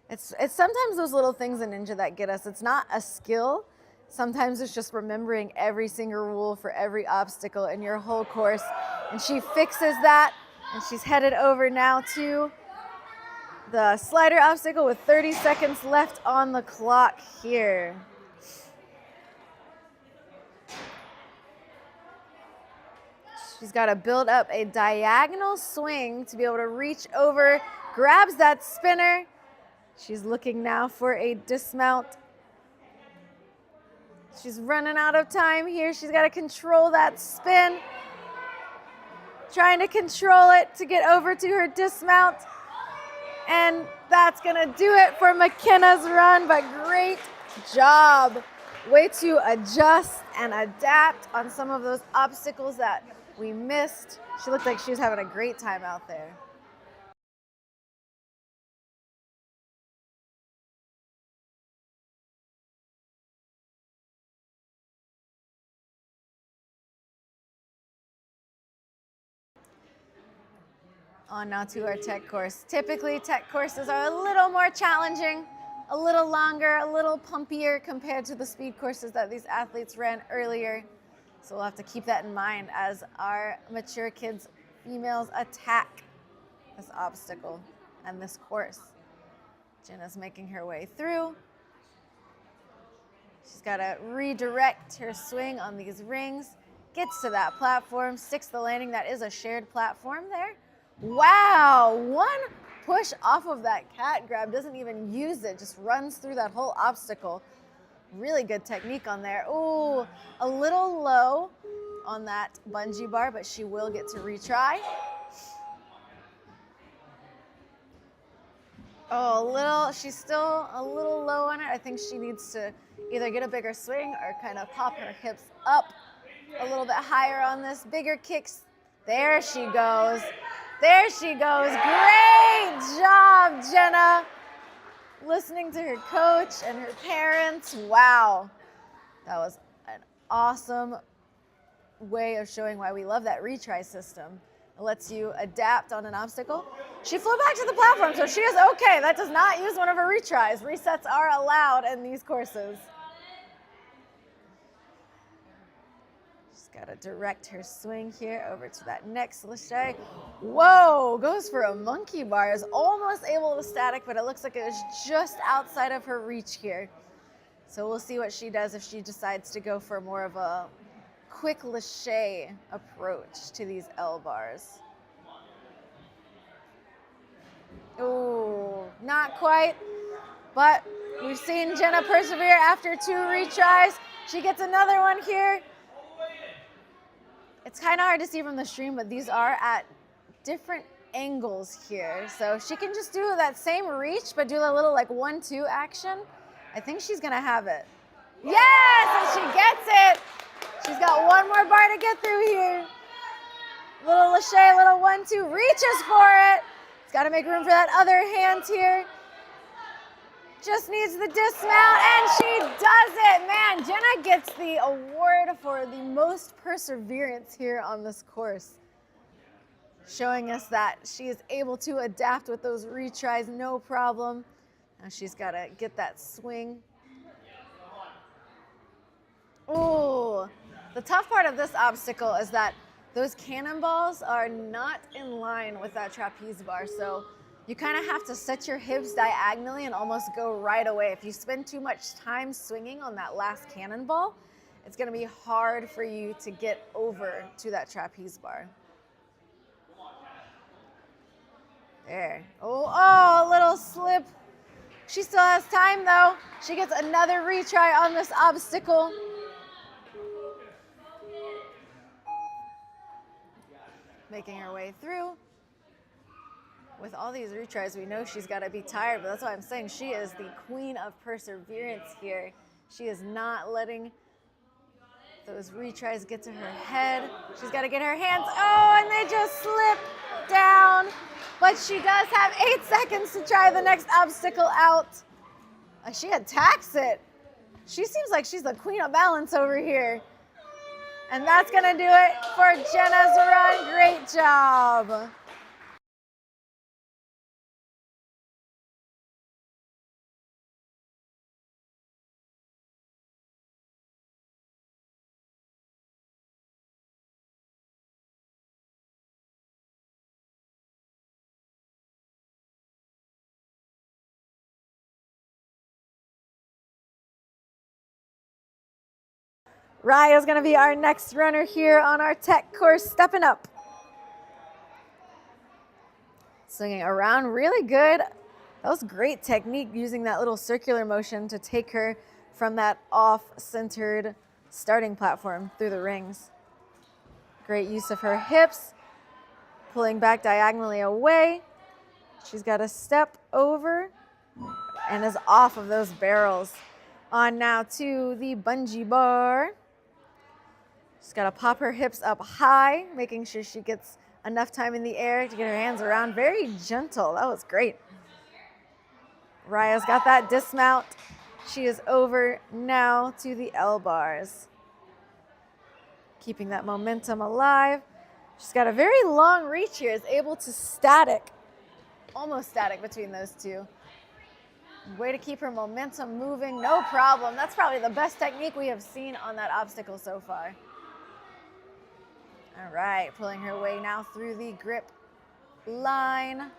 It's sometimes those little things in Ninja that get us. It's not a skill. Sometimes it's just remembering every single rule for every obstacle in your whole course. And she fixes that, and she's headed over now to the slider obstacle with 30 seconds left on the clock here. She's got to build up a diagonal swing to be able to reach over, grabs that spinner. She's looking now for a dismount. She's running out of time here. She's got to control that spin. Trying to control it to get over to her dismount. And that's going to do it for McKenna's run, but great job. Way to adjust and adapt on some of those obstacles that we missed. She looked like she was having a great time out there. On now to our tech course. Typically, tech courses are a little more challenging, a little longer, a little pumpier compared to the speed courses that these athletes ran earlier. So we'll have to keep that in mind as our mature kids females attack this obstacle and this course. Jenna's making her way through. She's got to redirect her swing on these rings, gets to that platform, sticks the landing. That is a shared platform there. Wow, one push off of that cat grab, doesn't even use it, just runs through that whole obstacle. Really good technique on there. Ooh, a little low on that bungee bar, but she will get to retry. Oh, she's still a little low on it. I think she needs to either get a bigger swing or kind of pop her hips up a little bit higher on this. Bigger kicks. There she goes. There she goes. Great job, Jenna. Listening to her coach and her parents. Wow. That was an awesome way of showing why we love that retry system. It lets you adapt on an obstacle. She flew back to the platform, so she is okay. That does not use one of her retries. Resets are allowed in these courses. Got to direct her swing here over to that next lâché. Whoa, goes for a monkey bar. Is almost able to static, but it looks like it was just outside of her reach here. So we'll see what she does if she decides to go for more of a quick lâché approach to these L bars. Ooh, not quite, but we've seen Jenna persevere after 2 retries. She gets another one here. It's kind of hard to see from the stream, but these are at different angles here. So she can just do that same reach, but do a little like 1-2 action. I think she's gonna have it. Yes, and she gets it. She's got one more bar to get through here. Little lâché, little 1-2, reaches for it. It's gotta make room for that other hand here. Just needs the dismount, and she does it. Man, Jenna gets the award for the most perseverance here on this course, showing us that she is able to adapt with those retries, no problem. Now she's got to get that swing. Ooh, the tough part of this obstacle is that those cannonballs are not in line with that trapeze bar, so you kind of have to set your hips diagonally and almost go right away. If you spend too much time swinging on that last cannonball, it's going to be hard for you to get over to that trapeze bar. There. Oh, a little slip. She still has time though. She gets another retry on this obstacle. Making her way through. With all these retries, we know she's got to be tired, but that's why I'm saying she is the queen of perseverance here. She is not letting those retries get to her head. She's got to get her hands, oh, and they just slip down. But she does have 8 seconds to try the next obstacle out. She attacks it. She seems like she's the queen of balance over here. And that's going to do it for Jenna's run. Great job. Raya's going to be our next runner here on our tech course, stepping up. Swinging around really good That was great technique using that little circular motion to take her from that off-centered starting platform through the rings. Great use of her hips, pulling back diagonally away. She's got a step over and is off of those barrels. On now to the bungee bar. She's got to pop her hips up high, making sure she gets enough time in the air to get her hands around. Very gentle. That was great. Raya's got that dismount. She is over now to the L bars. Keeping that momentum alive. She's got a very long reach here, is able to almost static between those two. Way to keep her momentum moving, no problem. That's probably the best technique we have seen on that obstacle so far. All right, pulling her way now through the grip line.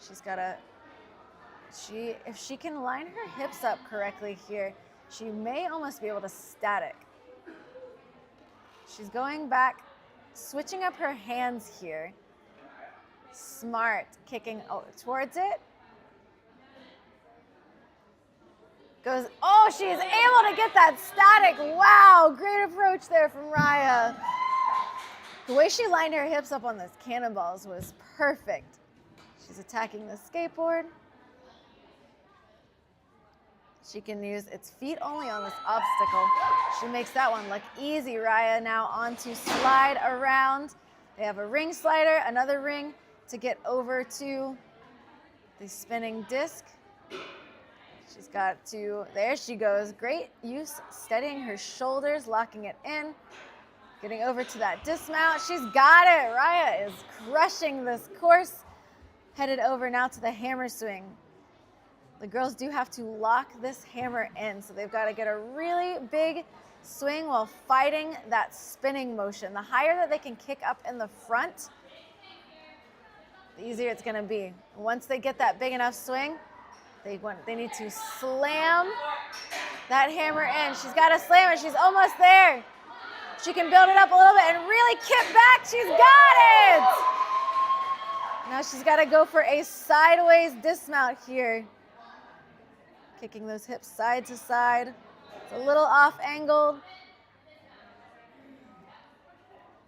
She's got a, if she can line her hips up correctly here, she may almost be able to static. She's going back, switching up her hands here. Smart, kicking towards it. Goes, oh, she's able to get that static. Wow, great approach there from Raya. The way she lined her hips up on those cannonballs was perfect. She's attacking the skateboard. She can use its feet only on this obstacle. She makes that one look easy. Raya now on to slide around. They have a ring slider, another ring to get over to the spinning disc. She's got to, there she goes. Great use, steadying her shoulders, locking it in. Getting over to that dismount. She's got it. Raya is crushing this course. Headed over now to the hammer swing. The girls do have to lock this hammer in, so they've got to get a really big swing while fighting that spinning motion. The higher that they can kick up in the front, the easier it's going to be. Once they get that big enough swing, they need to slam that hammer in. She's got to slam it. She's almost there. She can build it up a little bit and really kick back. She's got it. Now she's got to go for a sideways dismount here. Kicking those hips side to side. It's a little off angled.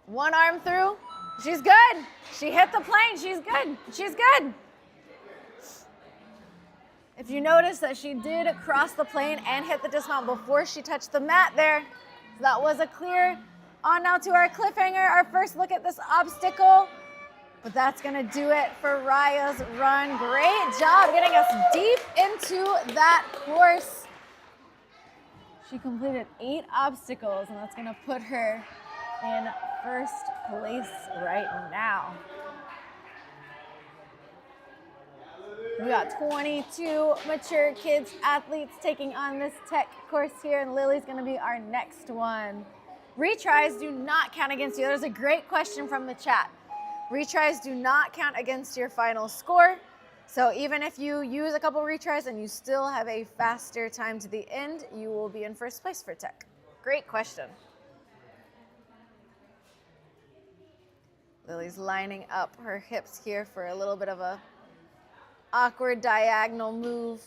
One arm through. She's good. She hit the plane. She's good. She's good. If you notice that she did cross the plane and hit the dismount before she touched the mat there. So that was a clear. On now to our cliffhanger, our first look at this obstacle. But that's going to do it for Raya's run. Great job getting us deep into that course. She completed 8 obstacles, and that's going to put her in first place right now. We got 22 mature kids athletes taking on this tech course here, and Lily's going to be our next one. Retries do not count against you. There's a great question from the chat. Retries do not count against your final score. So even if you use a couple retries and you still have a faster time to the end, you will be in first place for tech. Great question. Lily's lining up her hips here for a little bit of a awkward diagonal move.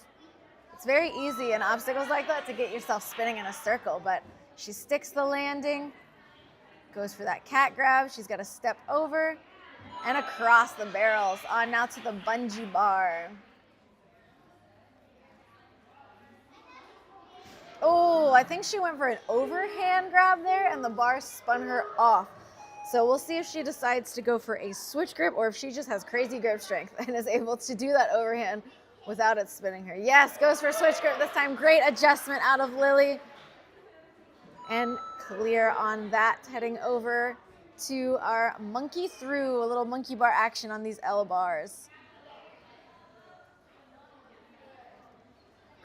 It's very easy in obstacles like that to get yourself spinning in a circle, but she sticks the landing, goes for that cat grab. She's got to step over and across the barrels. On now to the bungee bar. Oh, I think she went for an overhand grab there and the bar spun her off. So we'll see if she decides to go for a switch grip or if she just has crazy grip strength and is able to do that overhand without it spinning her. Yes, goes for a switch grip this time. Great adjustment out of Lily. And clear on that, heading over to our monkey through, a little monkey bar action on these L bars.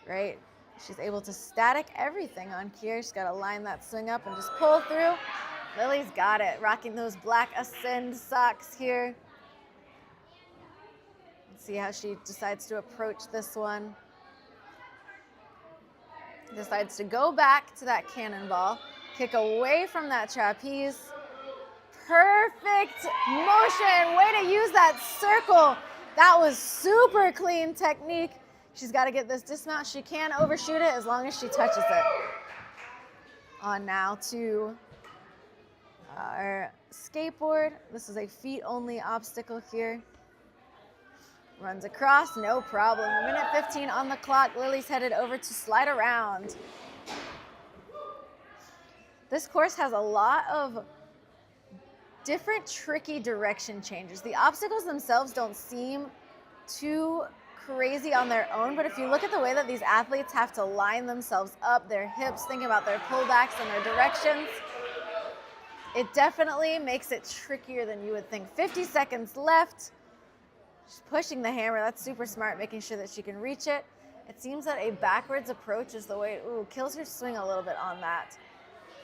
Great. She's able to static everything on here. She's got to line that swing up and just pull through. Lily's got it, rocking those black Ascend socks here. Let's see how she decides to approach this one. Decides to go back to that cannonball, kick away from that trapeze. Perfect motion, way to use that circle, That was super clean technique. She's got to get this dismount. She can overshoot it as long as she touches it. On now to our skateboard. This is a feet-only obstacle here. Runs across, no problem. A minute 15 on the clock. Lily's headed over to slide around. This course has a lot of different tricky direction changes. The obstacles themselves don't seem too crazy on their own, but if you look at the way that these athletes have to line themselves up, their hips, think about their pullbacks and their directions, it definitely makes it trickier than you would think. 50 seconds left. She's pushing the hammer. That's super smart, making sure that she can reach it. It seems that a backwards approach is the way, kills her swing a little bit on that.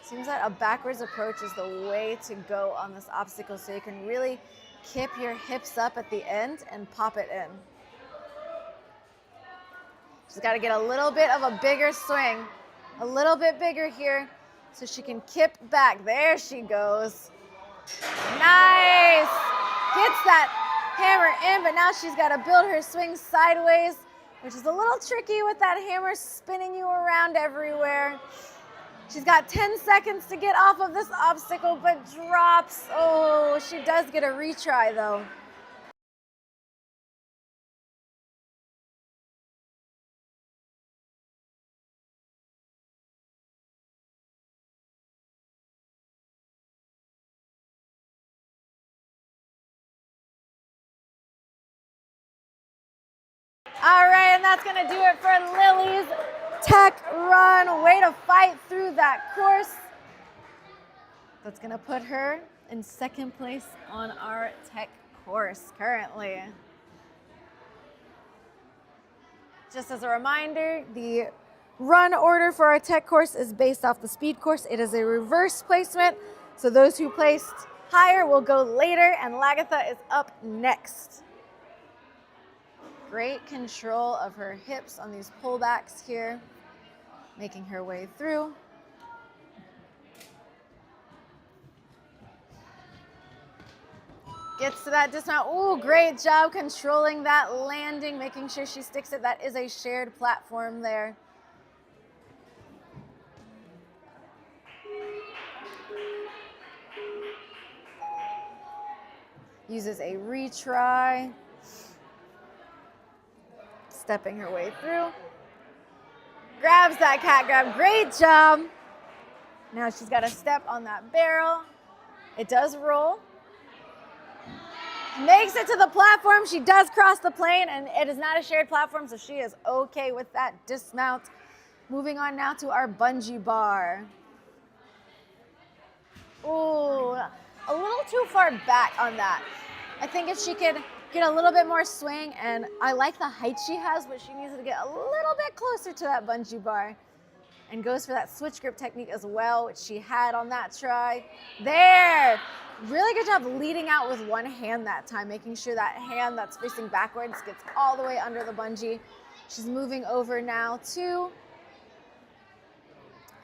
Seems that a backwards approach is the way to go on this obstacle, so you can really kip your hips up at the end and pop it in. She's got to get a little bit of a bigger swing, a little bit bigger here, so she can kip back. There she goes. Nice. Gets that hammer in, but now she's got to build her swing sideways, which is a little tricky with that hammer spinning you around everywhere. She's got 10 seconds to get off of this obstacle, but drops. Oh, she does get a retry though. All right, and that's gonna do it for Lily's tech run. Way to fight through that course. That's gonna put her in second place on our tech course currently. Just as a reminder, the run order for our tech course is based off the speed course. It is a reverse placement, so those who placed higher will go later, and Lagatha is up next. Great control of her hips on these pullbacks here, making her way through. Gets to that dismount. Ooh, great job controlling that landing, making sure she sticks it. That is a shared platform there. Uses a retry. Stepping her way through. Grabs that cat grab. Great job. Now she's got to step on that barrel. It does roll. Makes it to the platform. She does cross the plane, and it is not a shared platform, so she is okay with that dismount. Moving on now to our bungee bar. Ooh, a little too far back on that. I think if she could get a little bit more swing, and I like the height she has, but she needs to get a little bit closer to that bungee bar. And goes for that switch grip technique as well, which she had on that try. There! Really good job leading out with one hand that time, making sure that hand that's facing backwards gets all the way under the bungee. She's moving over now to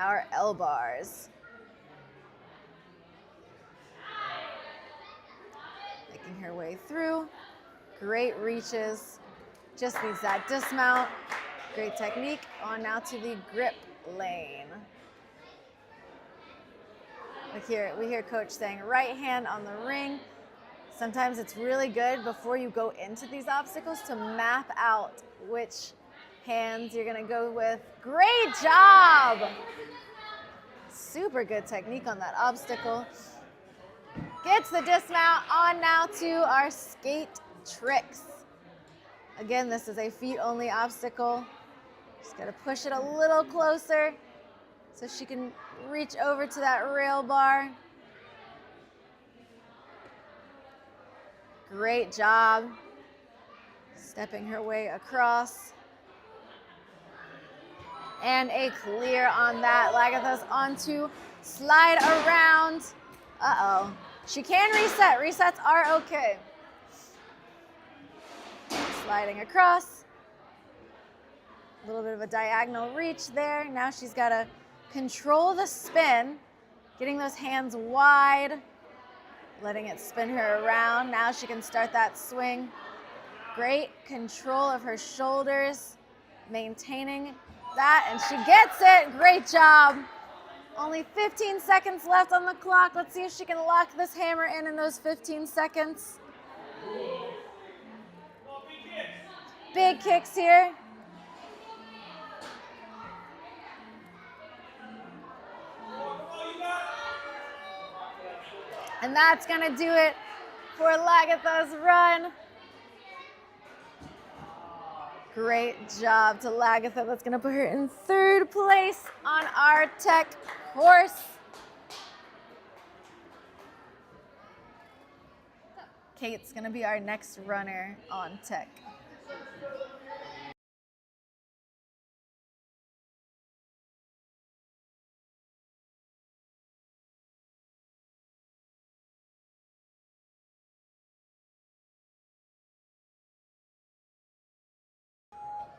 our L bars. Making her way through. Great reaches. Just needs that dismount. Great technique. On now to the grip lane. We hear coach saying right hand on the ring. Sometimes it's really good before you go into these obstacles to map out which hands you're gonna go with. Great job! Super good technique on that obstacle. Gets the dismount. On now to our skate tricks. Again, this is a feet-only obstacle. Just gotta push it a little closer so she can reach over to that rail bar. Great job. Stepping her way across. And a clear on that. Lagatha's onto slide around. Uh-oh. She can reset. Resets are okay. Sliding across. A little bit of a diagonal reach there. Now she's got to control the spin, getting those hands wide, letting it spin her around. Now she can start that swing. Great control of her shoulders, maintaining that, and she gets it. Great job. Only 15 seconds left on the clock. Let's see if she can lock this hammer in those 15 seconds. Big kicks here. And that's gonna do it for Lagatha's run. Great job to Lagatha. That's gonna put her in 3rd place on our tech course. Kate's gonna be our next runner on tech.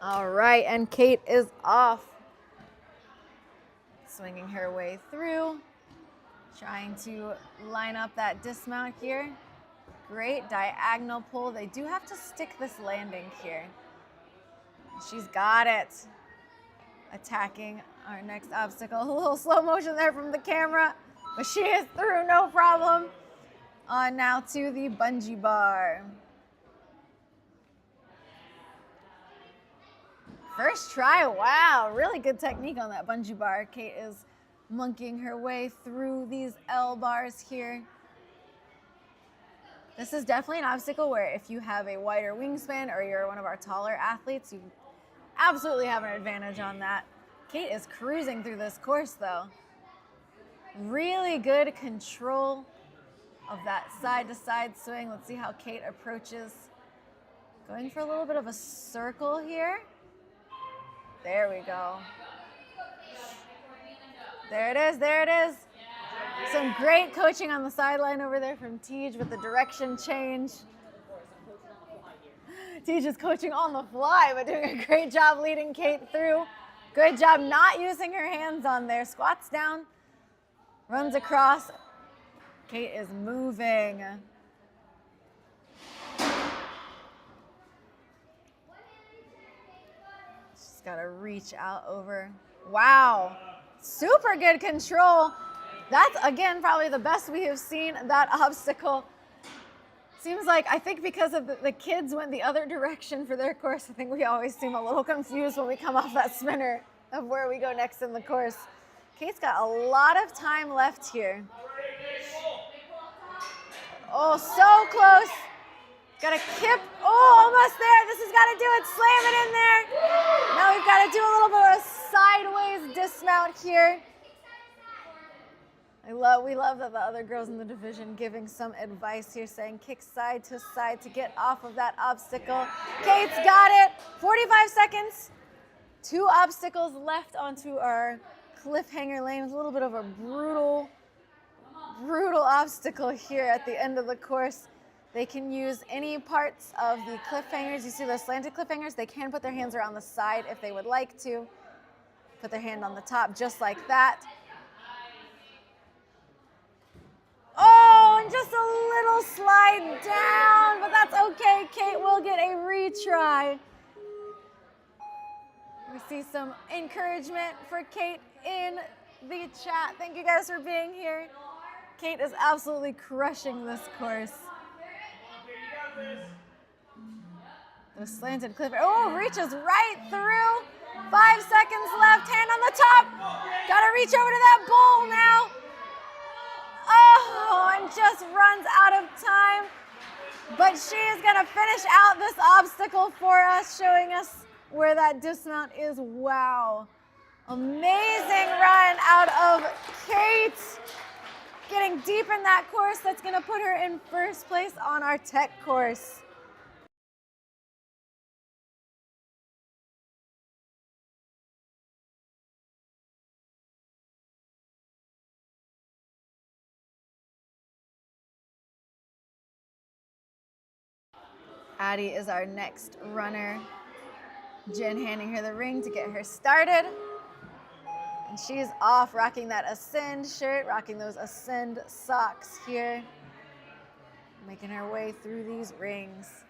All right, and Kate is off. Swinging her way through, trying to line up that dismount here. Great diagonal pull. They do have to stick this landing here. She's got it. Attacking our next obstacle. A little slow motion there from the camera, but she is through, no problem. On now to the bungee bar. First try, wow, really good technique on that bungee bar. Kate is monkeying her way through these L bars here. This is definitely an obstacle where if you have a wider wingspan or you're one of our taller athletes, you absolutely have an advantage on that. Kate is cruising through this course though. Really good control of that side-to-side swing. Let's see how Kate approaches. Going for a little bit of a circle here. There we go. There it is, there it is. Some great coaching on the sideline over there from Tej with the direction change. Tej is coaching on the fly, but doing a great job leading Kate through. Good job not using her hands on there. Squats down, runs across. Kate is moving. She's got to reach out over. Wow, super good control. That's, again, probably the best we have seen that obstacle. Seems like, I think because of the kids went the other direction for their course, I think we always seem a little confused when we come off that spinner of where we go next in the course. Kate's got a lot of time left here. Oh, so close. Got to kip. Oh, almost there. This has got to do it. Slam it in there. Now we've got to do a little bit of a sideways dismount here. We love that the other girls in the division giving some advice here, saying kick side to side to get off of that obstacle. Kate's got it. 45 seconds. 2 obstacles left onto our cliffhanger lane. It's a little bit of a brutal obstacle here at the end of the course. They can use any parts of the cliffhangers. You see those slanted cliffhangers? They can put their hands around the side if they would like to. Put their hand on the top just like that. Oh, and just a little slide down, but that's okay. Kate will get a retry. We see some encouragement for Kate in the chat. Thank you guys for being here. Kate is absolutely crushing this course. The slanted cliff. Oh, reaches right through. 5 seconds left. Hand on the top. Gotta reach over to that bowl now. Oh, and just runs out of time. But she is gonna finish out this obstacle for us, showing us where that dismount is. Wow. Amazing run out of Kate. Getting deep in that course, that's gonna put her in first place on our tech course. Addie is our next runner. Jen handing her the ring to get her started. And she's off, rocking that Ascend shirt, rocking those Ascend socks here. Making her way through these rings.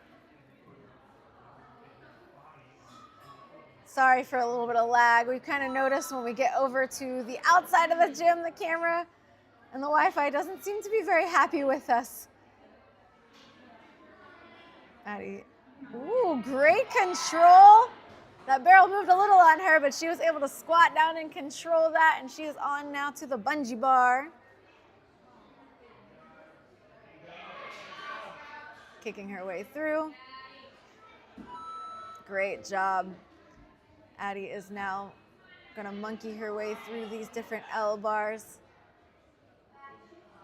Sorry for a little bit of lag. We kind of noticed when we get over to the outside of the gym, the camera and the Wi-Fi doesn't seem to be very happy with us. Addie, ooh, great control. That barrel moved a little on her, but she was able to squat down and control that, and she is on now to the bungee bar. Kicking her way through. Great job. Addie is now gonna monkey her way through these different L bars.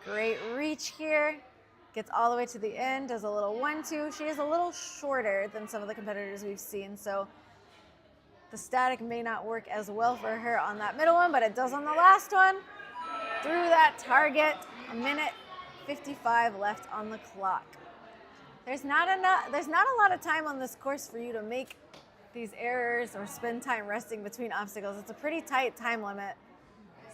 Great reach here. Gets all the way to the end, does a little 1-2. She is a little shorter than some of the competitors we've seen, so the static may not work as well for her on that middle one, but it does on the last one. Through that target, 1:55 left on the clock. There's not a lot of time on this course for you to make these errors or spend time resting between obstacles. It's a pretty tight time limit.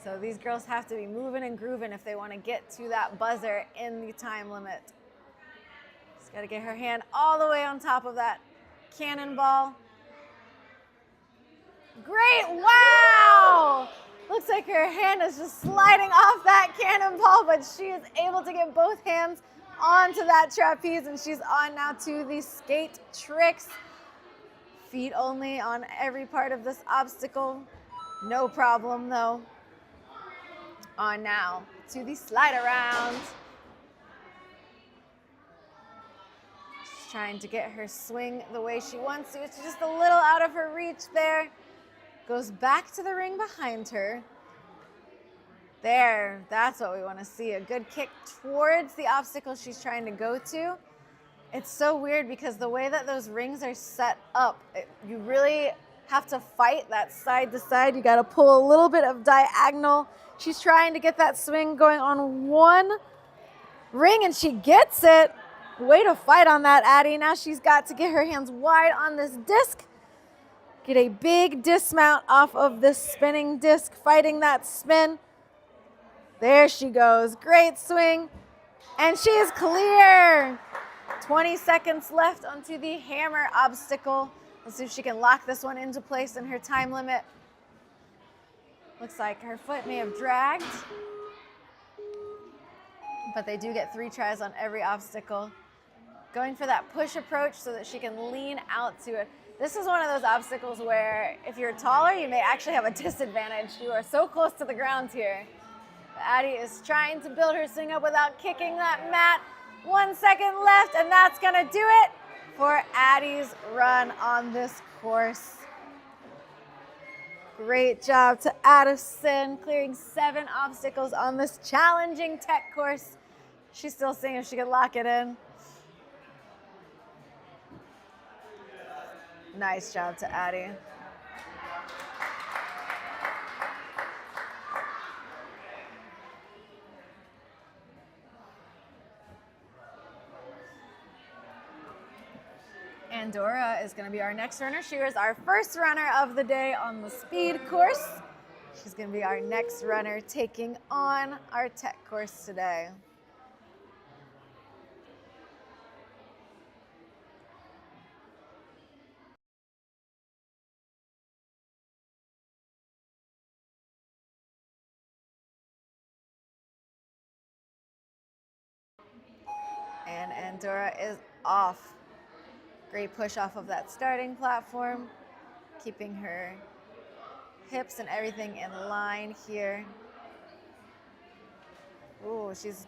So these girls have to be moving and grooving if they want to get to that buzzer in the time limit. Just got to get her hand all the way on top of that cannonball. Great, wow! Looks like her hand is just sliding off that cannonball, but she is able to get both hands onto that trapeze, and she's on now to the skate tricks. Feet only on every part of this obstacle. No problem though. On now to the slide around. She's trying to get her swing the way she wants to. It's just a little out of her reach there. Goes back to the ring behind her. There, that's what we want to see. A good kick towards the obstacle she's trying to go to. It's so weird because the way that those rings are set up, you really have to fight that side to side. You got to pull a little bit of diagonal. She's trying to get that swing going on one ring and she gets it. Way to fight on that, Addie. Now she's got to get her hands wide on this disc. Get a big dismount off of this spinning disc, fighting that spin. There she goes. Great swing. And she is clear. 20 seconds left onto the hammer obstacle. Let's see if she can lock this one into place in her time limit. Looks like her foot may have dragged, but they do get 3 tries on every obstacle. Going for that push approach so that she can lean out to it. This is one of those obstacles where if you're taller, you may actually have a disadvantage. You are so close to the ground here. Addie is trying to build her swing up without kicking that mat. 1 second left, and that's gonna do it for Addie's run on this course. Great job to Addison, clearing 7 obstacles on this challenging tech course. She's still seeing if she can lock it in. Nice job to Addie. Andorra is going to be our next runner. She was our first runner of the day on the speed course. She's going to be our next runner taking on our tech course today. And Andorra is off. Great push off of that starting platform, keeping her hips and everything in line here. Ooh, she's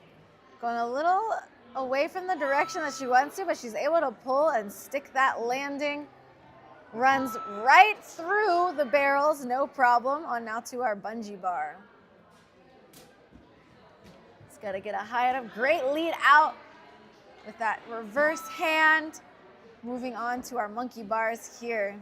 going a little away from the direction that she wants to, but she's able to pull and stick that landing. Runs right through the barrels, no problem. On now to our bungee bar. It's got to get a high enough. Great lead out with that reverse hand. Moving on to our monkey bars here.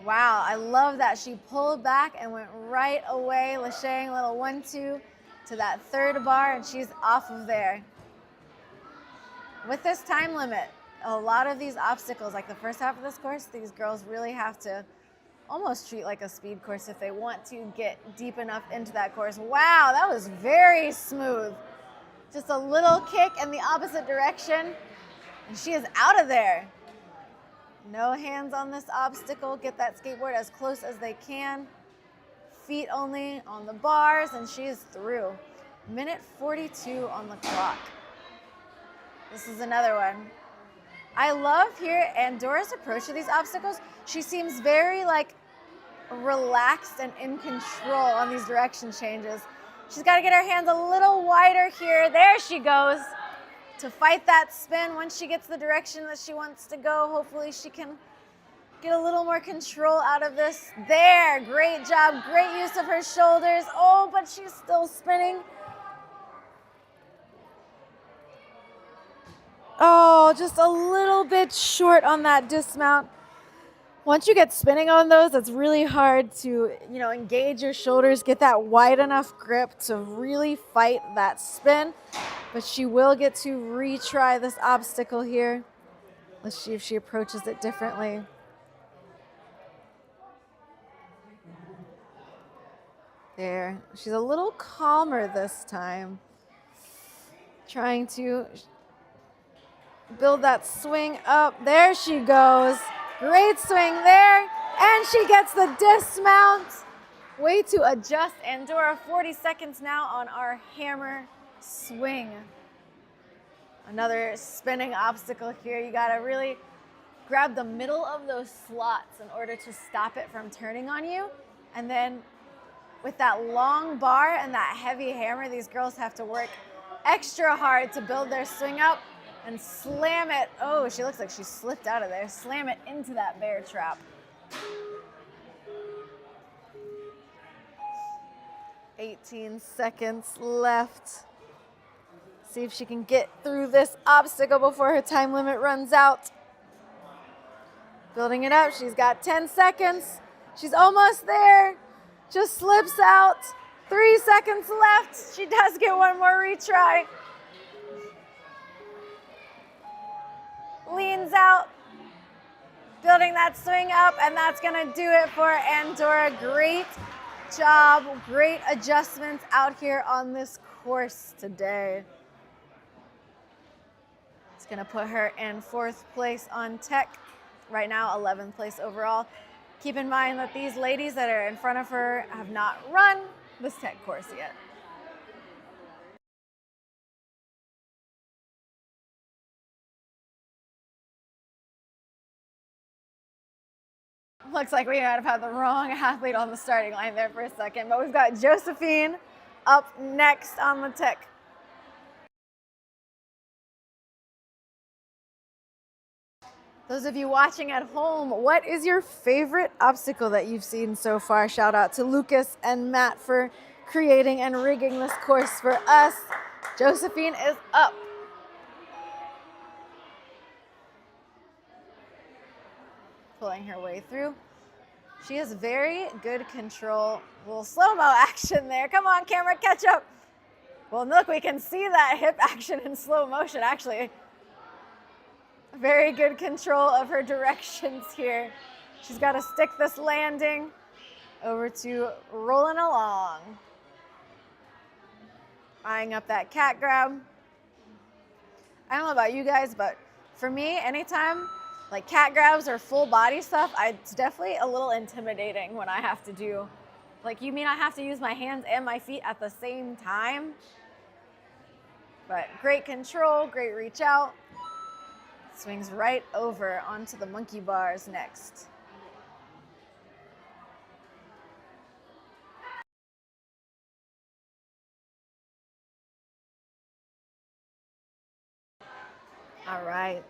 Wow, I love that. She pulled back and went right away, lashing a little 1-2 to that third bar, and she's off of there. With this time limit, a lot of these obstacles, like the first half of this course, these girls really have to almost treat like a speed course if they want to get deep enough into that course. Wow, that was very smooth. Just a little kick in the opposite direction. And she is out of there. No hands on this obstacle. Get that skateboard as close as they can. Feet only on the bars, and she is through. Minute 42 on the clock. This is another one. I love here Andora's approach to these obstacles. She seems very relaxed and in control on these direction changes. She's got to get her hands a little wider here. There she goes to fight that spin. Once she gets the direction that she wants to go, hopefully she can get a little more control out of this. There, great job, great use of her shoulders. Oh, but she's still spinning. Oh, just a little bit short on that dismount. Once you get spinning on those, it's really hard to, engage your shoulders, get that wide enough grip to really fight that spin. But she will get to retry this obstacle here. Let's see if she approaches it differently. There, she's a little calmer this time. Trying to build that swing up. There she goes. Great swing there. And she gets the dismount. Way to adjust Andorra. 40 seconds now on our hammer swing. Another spinning obstacle here. You gotta really grab the middle of those slots in order to stop it from turning on you. And then with that long bar and that heavy hammer, these girls have to work extra hard to build their swing up and slam it. Oh, she looks like she slipped out of there. Slam it into that bear trap. 18 seconds left. See if she can get through this obstacle before her time limit runs out. Building it up, she's got 10 seconds. She's almost there. Just slips out. 3 seconds left. She does get one more retry. Leans out, building that swing up, and that's gonna do it for Andorra. Great job, great adjustments out here on this course today. It's gonna put her in 4th place on tech. Right now, 11th place overall. Keep in mind that these ladies that are in front of her have not run this tech course yet. Looks like we might have had the wrong athlete on the starting line there for a second, but we've got Josephine up next on the tech. Those of you watching at home, what is your favorite obstacle that you've seen so far? Shout out to Lucas and Matt for creating and rigging this course for us. Josephine is up. Pulling her way through. She has very good control. A little slow-mo action there. Come on, camera, catch up. Well, look, we can see that hip action in slow motion, actually. Very good control of her directions here. She's got to stick this landing over to rolling along. Eyeing up that cat grab. I don't know about you guys, but for me, anytime like cat grabs or full body stuff, it's definitely a little intimidating when I have to do. Like, you mean I have to use my hands and my feet at the same time? But great control, great reach out. Swings right over onto the monkey bars next. All right.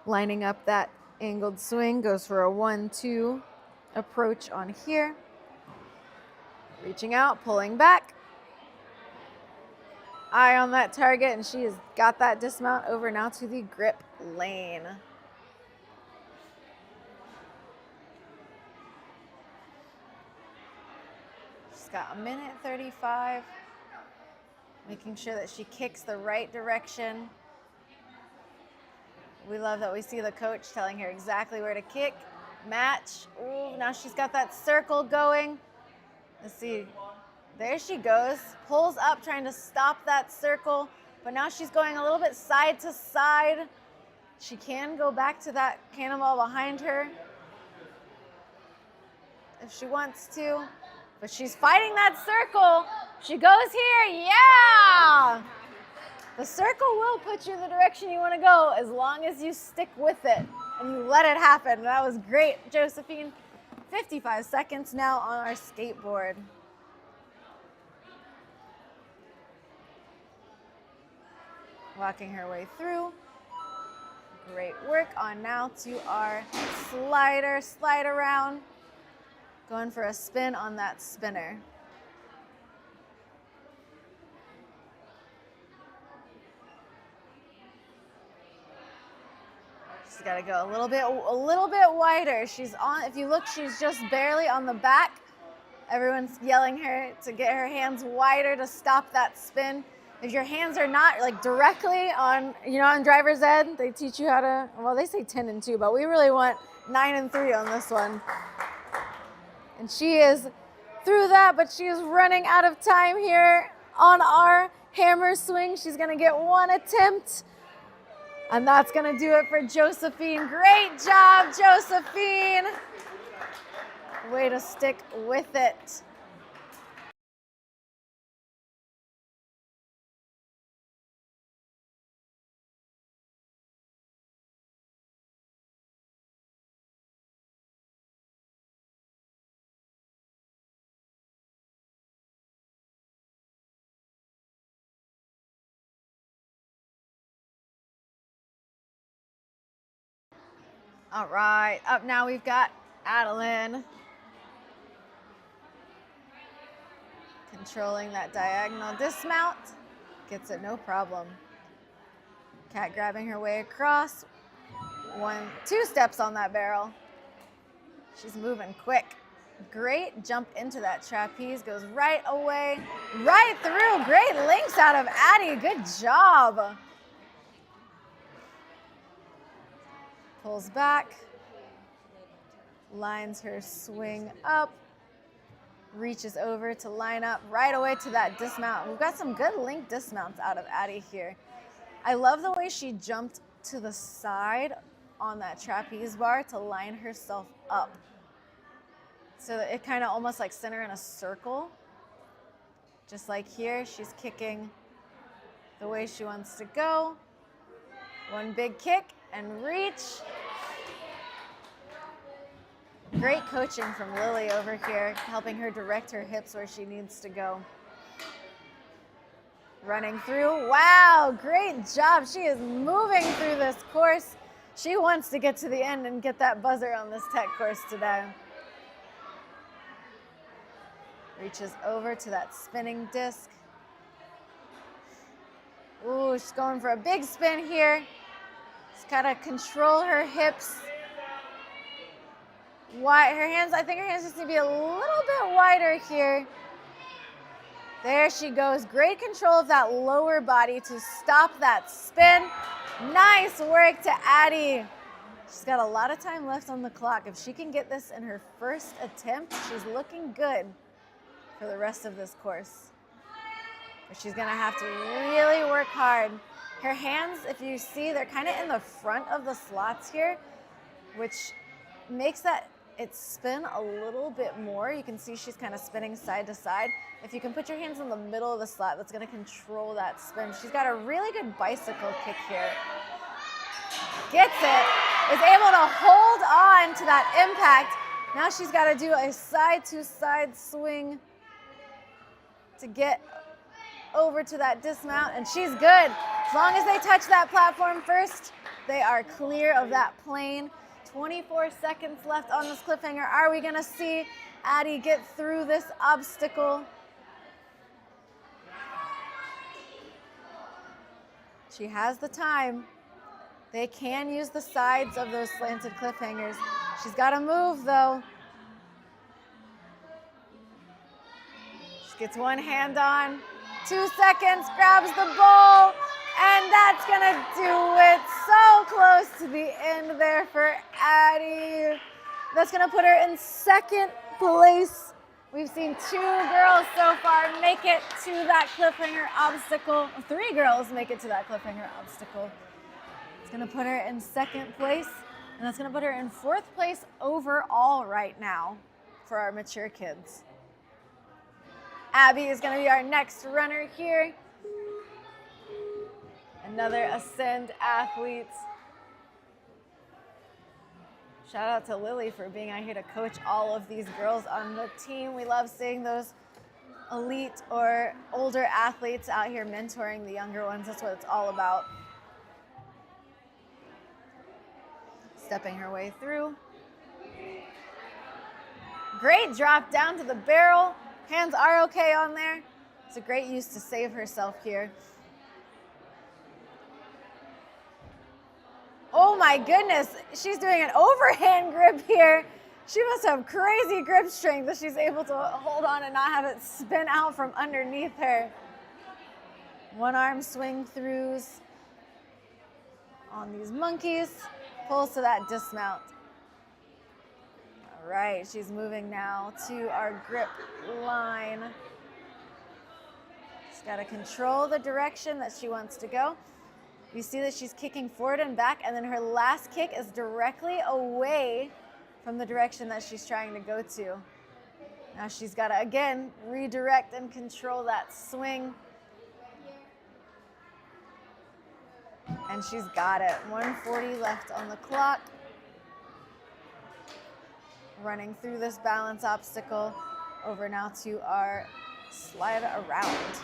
Lining up that angled swing, goes for a 1-2 approach on here. Reaching out, pulling back. Eye on that target, and she has got that dismount over now to the grip lane. She's got a minute 35. Making sure that she kicks the right direction. We love that we see the coach telling her exactly where to kick, match. Ooh, now she's got that circle going. Let's see. There she goes. Pulls up, trying to stop that circle. But now she's going a little bit side to side. She can go back to that cannonball behind her if she wants to, but she's fighting that circle. She goes here, yeah! The circle will put you in the direction you want to go as long as you stick with it and you let it happen. That was great, Josephine. 55 seconds now on our skateboard. Walking her way through. Great work. On now to our slider, slide around. Going for a spin on that spinner. She's got to go a little bit wider. She's on, if you look, she's just barely on the back. Everyone's yelling her to get her hands wider to stop that spin. If your hands are not like directly on, on driver's ed, they teach you how to, well, they say 10 and 2, but we really want 9 and 3 on this one. And she is through that, but she is running out of time here on our hammer swing. She's gonna get one attempt. And that's gonna do it for Josephine. Great job, Josephine. Way to stick with it. All right, up now we've got Adeline. Controlling that diagonal dismount. Gets it no problem. Cat grabbing her way across. 2 steps on that barrel. She's moving quick. Great jump into that trapeze. Goes right away, right through. Great links out of Addie. Good job. Pulls back, lines her swing up, reaches over to line up right away to that dismount. We've got some good link dismounts out of Addie here. I love the way she jumped to the side on that trapeze bar to line herself up. So that it kind of almost like center in a circle. Just like here, she's kicking the way she wants to go. One big kick and reach. Great coaching from Lily over here, helping her direct her hips where she needs to go. Running through. Wow, great job. She is moving through this course. She wants to get to the end and get that buzzer on this tech course today. Reaches over to that spinning disc. Ooh, she's going for a big spin here. She's got to control her hips. I think her hands just need to be a little bit wider here. There she goes. Great control of that lower body to stop that spin. Nice work to Addie. She's got a lot of time left on the clock. If she can get this in her first attempt, she's looking good for the rest of this course. But she's gonna have to really work hard. Her hands, if you see, they're kind of in the front of the slots here, which makes it spin a little bit more. You can see she's kind of spinning side to side. If you can put your hands in the middle of the slot, that's gonna control that spin. She's got a really good bicycle kick here. Gets it, is able to hold on to that impact. Now she's gotta do a side-to-side swing to get over to that dismount, and she's good. As long as they touch that platform first, they are clear of that plane. 24 seconds left on this cliffhanger. Are we gonna see Addie get through this obstacle? She has the time. They can use the sides of those slanted cliffhangers. She's gotta move though. She gets one hand on. 2 seconds, grabs the bowl, and that's gonna do it. So close to the end there for Addie. That's gonna put her in second place. We've seen 2 girls so far make it to that cliffhanger obstacle. 3 girls make it to that cliffhanger obstacle. It's gonna put her in second place, and that's gonna put her in fourth place overall right now for our mature kids. Abby is gonna be our next runner here. Another Ascend athlete. Shout out to Lily for being out here to coach all of these girls on the team. We love seeing those elite or older athletes out here mentoring the younger ones. That's what it's all about. Stepping her way through. Great drop down to the barrel. Hands are okay on there. It's a great use to save herself here. Oh my goodness, she's doing an overhand grip here. She must have crazy grip strength that she's able to hold on and not have it spin out from underneath her. One arm swing throughs on these monkeys, pulls to that dismount. All right, she's moving now to our grip line. She's got to control the direction that she wants to go. You see that she's kicking forward and back, and then her last kick is directly away from the direction that she's trying to go to. Now she's got to, again, redirect and control that swing. And she's got it. 1:40 left on the clock. Running through this balance obstacle. Over now to our slide around.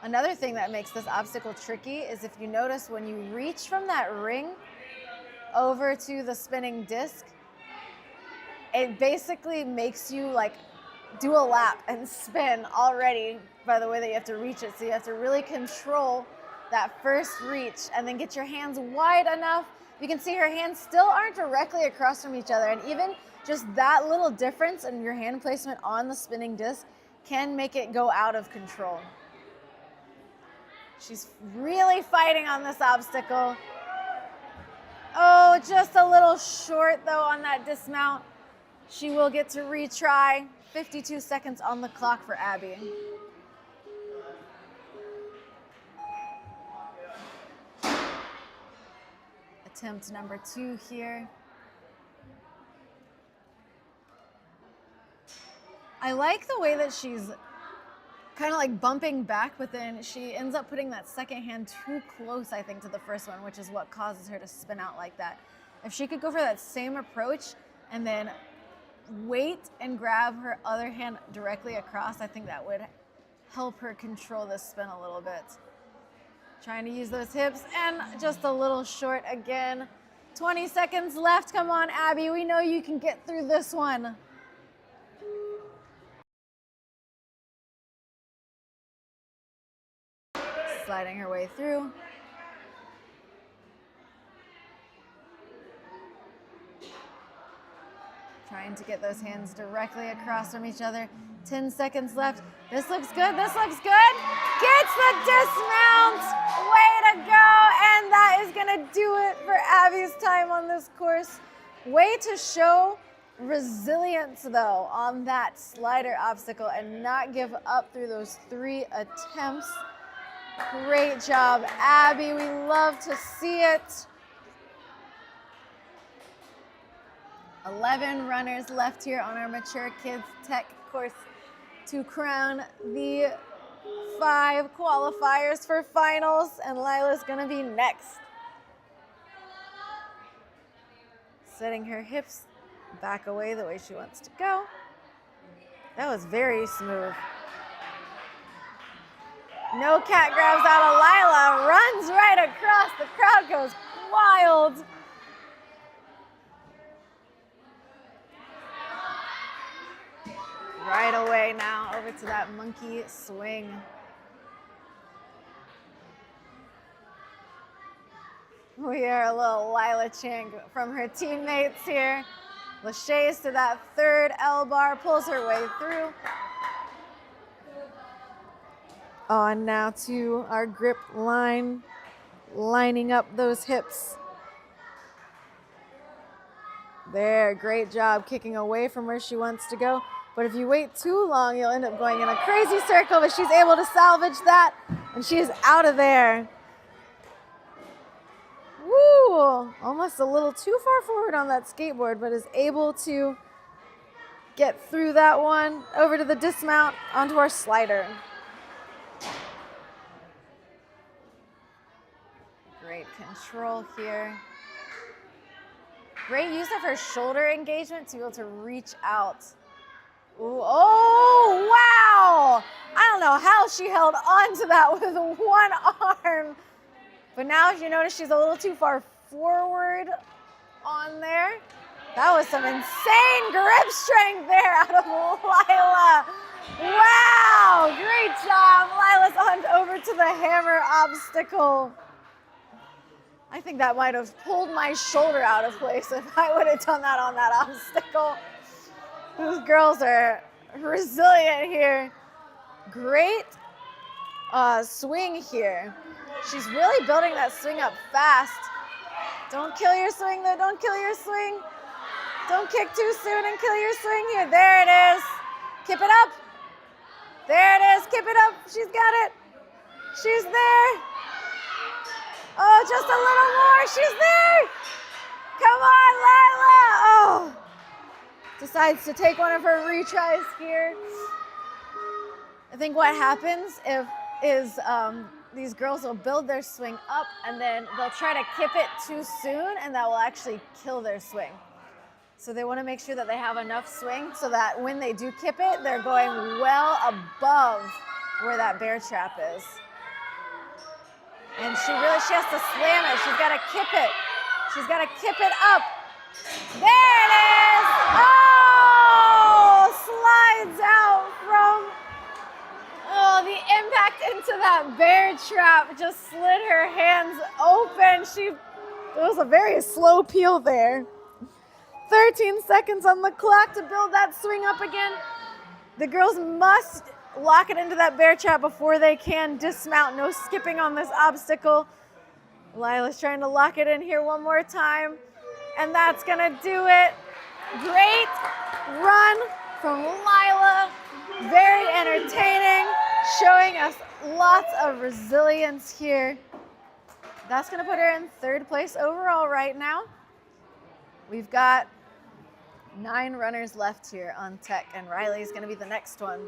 Another thing that makes this obstacle tricky is if you notice when you reach from that ring over to the spinning disc, it basically makes you like do a lap and spin already by the way that you have to reach it. So you have to really control that first reach and then get your hands wide enough. You can see her hands still aren't directly across from each other, and even just that little difference in your hand placement on the spinning disc can make it go out of control. She's really fighting on this obstacle. Oh, just a little short though on that dismount. She will get to retry. 52 seconds on the clock for Abby. Attempt number 2 here. I like the way that she's kind of like bumping back, but then she ends up putting that second hand too close, I think, to the first one, which is what causes her to spin out like that. If she could go for that same approach and then wait and grab her other hand directly across, I think that would help her control this spin a little bit. Trying to use those hips and just a little short again. 20 seconds left. Come on, Abby. We know you can get through this one. Sliding her way through. Trying to get those hands directly across from each other. 10 seconds left. This looks good. This looks good. Gets the dismount. Way to go. And that is going to do it for Abby's time on this course. Way to show resilience, though, on that slider obstacle and not give up through those 3 attempts. Great job, Abby. We love to see it. 11 runners left here on our Mature Kids Tech course to crown the 5 qualifiers for finals, and Lila's gonna be next. Setting her hips back away the way she wants to go. That was very smooth. No cat grabs out of Lila, runs right across. The crowd goes wild. Right away now, over to that monkey swing. We hear a little Lila chant from her teammates here. Lachey's to that 3rd L-bar, pulls her way through. On now to our grip line, lining up those hips. There, great job kicking away from where she wants to go. But if you wait too long, you'll end up going in a crazy circle, but she's able to salvage that, and she is out of there. Woo! Almost a little too far forward on that skateboard, but is able to get through that one, over to the dismount, onto our slider. Great control here. Great use of her shoulder engagement to be able to reach out. Ooh, oh, wow! I don't know how she held on to that with one arm. But now, if you notice, she's a little too far forward on there. That was some insane grip strength there out of Lila. Wow, great job. Lila's on over to the hammer obstacle. I think that might have pulled my shoulder out of place if I would have done that on that obstacle. Those girls are resilient here. Great swing here. She's really building that swing up fast. Don't kill your swing though, don't kill your swing. Don't kick too soon and kill your swing here. There it is. Keep it up. There it is, keep it up. She's got it. She's there. Oh, just a little more, she's there. Come on, Lila. Oh. Decides to take one of her retries here. I think what happens is these girls will build their swing up and then they'll try to kip it too soon, and that will actually kill their swing. So they want to make sure that they have enough swing so that when they do kip it, they're going well above where that bear trap is. And she has to slam it. She's got to kip it. She's got to kip it up. There it is. Oh, slides out from, the impact into that bear trap just slid her hands open. It was a very slow peel there. 13 seconds on the clock to build that swing up again. The girls must lock it into that bear trap before they can dismount. No skipping on this obstacle. Lila's trying to lock it in here one more time. And that's gonna do it. Great run from Lila. Very entertaining, showing us lots of resilience here. That's gonna put her in third place overall right now. We've got 9 runners left here on tech, and Riley's gonna be the next one.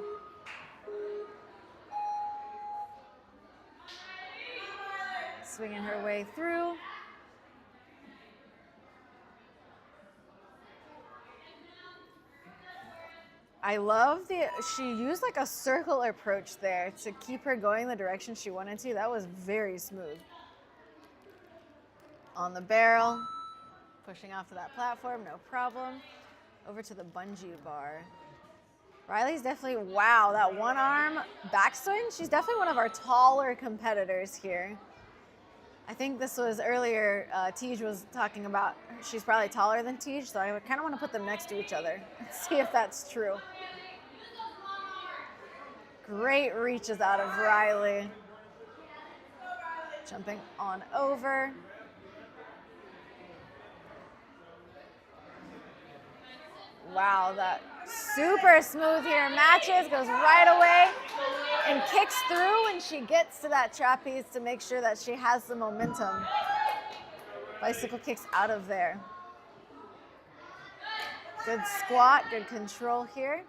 Swinging her way through. I love she used like a circle approach there to keep her going the direction she wanted to. That was very smooth. On the barrel, pushing off to that platform, no problem. Over to the bungee bar. Riley's definitely, wow, that one arm backswing. She's definitely one of our taller competitors here. I think this was earlier, Tej was talking about she's probably taller than Tej, so I kind of want to put them next to each other and see if that's true. Great reaches out of Riley. Jumping on over. Wow, that super smooth here. Matches, goes right away and kicks through when she gets to that trapeze to make sure that she has the momentum. Bicycle kicks out of there. Good squat, good control here.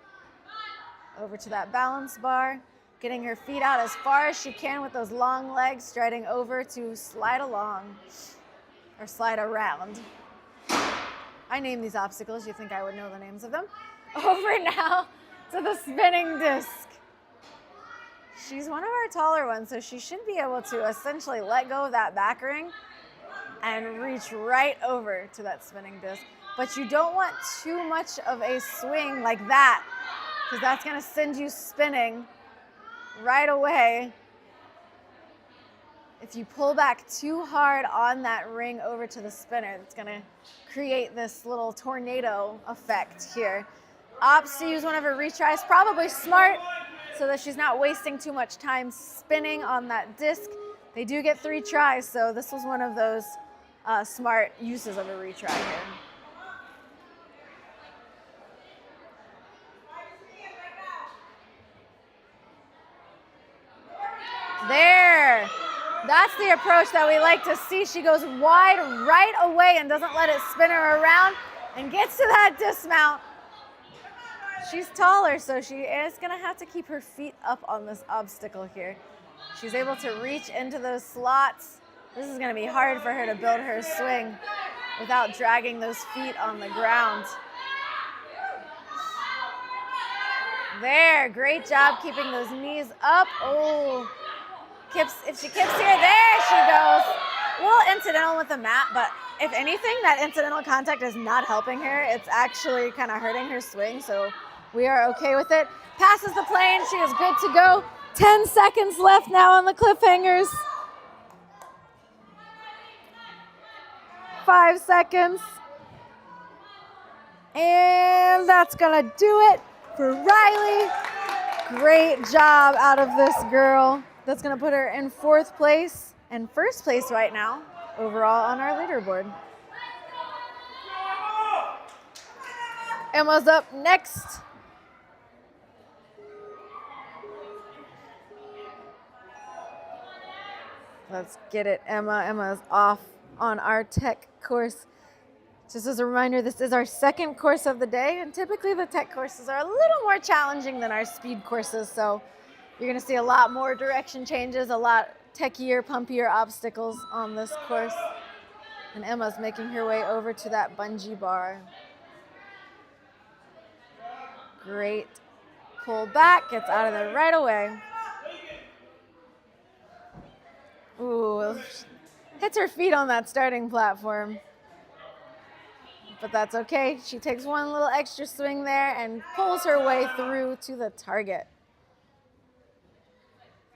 Over to that balance bar, getting her feet out as far as she can with those long legs, striding over to slide along, or slide around. I name these obstacles, you think I would know the names of them. Over now to the spinning disc. She's one of our taller ones, so she should be able to essentially let go of that back ring and reach right over to that spinning disc. But you don't want too much of a swing like that, because that's gonna send you spinning right away. If you pull back too hard on that ring over to the spinner, it's gonna create this little tornado effect here. Opts to use one of her retries, probably smart, so that she's not wasting too much time spinning on that disc. They do get 3 tries, so this was one of those smart uses of a retry here. There. That's the approach that we like to see. She goes wide right away and doesn't let it spin her around and gets to that dismount. She's taller, so she is going to have to keep her feet up on this obstacle here. She's able to reach into those slots. This is going to be hard for her to build her swing without dragging those feet on the ground. There, great job keeping those knees up. Oh, if she kips here, there she goes. A little incidental with the mat, but if anything, that incidental contact is not helping her. It's actually kind of hurting her swing, so we are okay with it. Passes the plane, she is good to go. 10 seconds left now on the cliffhangers. 5 seconds. And that's gonna do it for Riley. Great job out of this girl. That's gonna put her in 4th place and 1st place right now overall on our leaderboard. Emma's up next. Let's get it, Emma. Emma's off on our tech course. Just as a reminder, this is our 2nd course of the day, and typically the tech courses are a little more challenging than our speed courses, so you're gonna see a lot more direction changes, a lot techier, pumpier obstacles on this course. And Emma's making her way over to that bungee bar. Great pull back, gets out of there right away. Ooh, hits her feet on that starting platform. But that's okay. She takes one little extra swing there and pulls her way through to the target.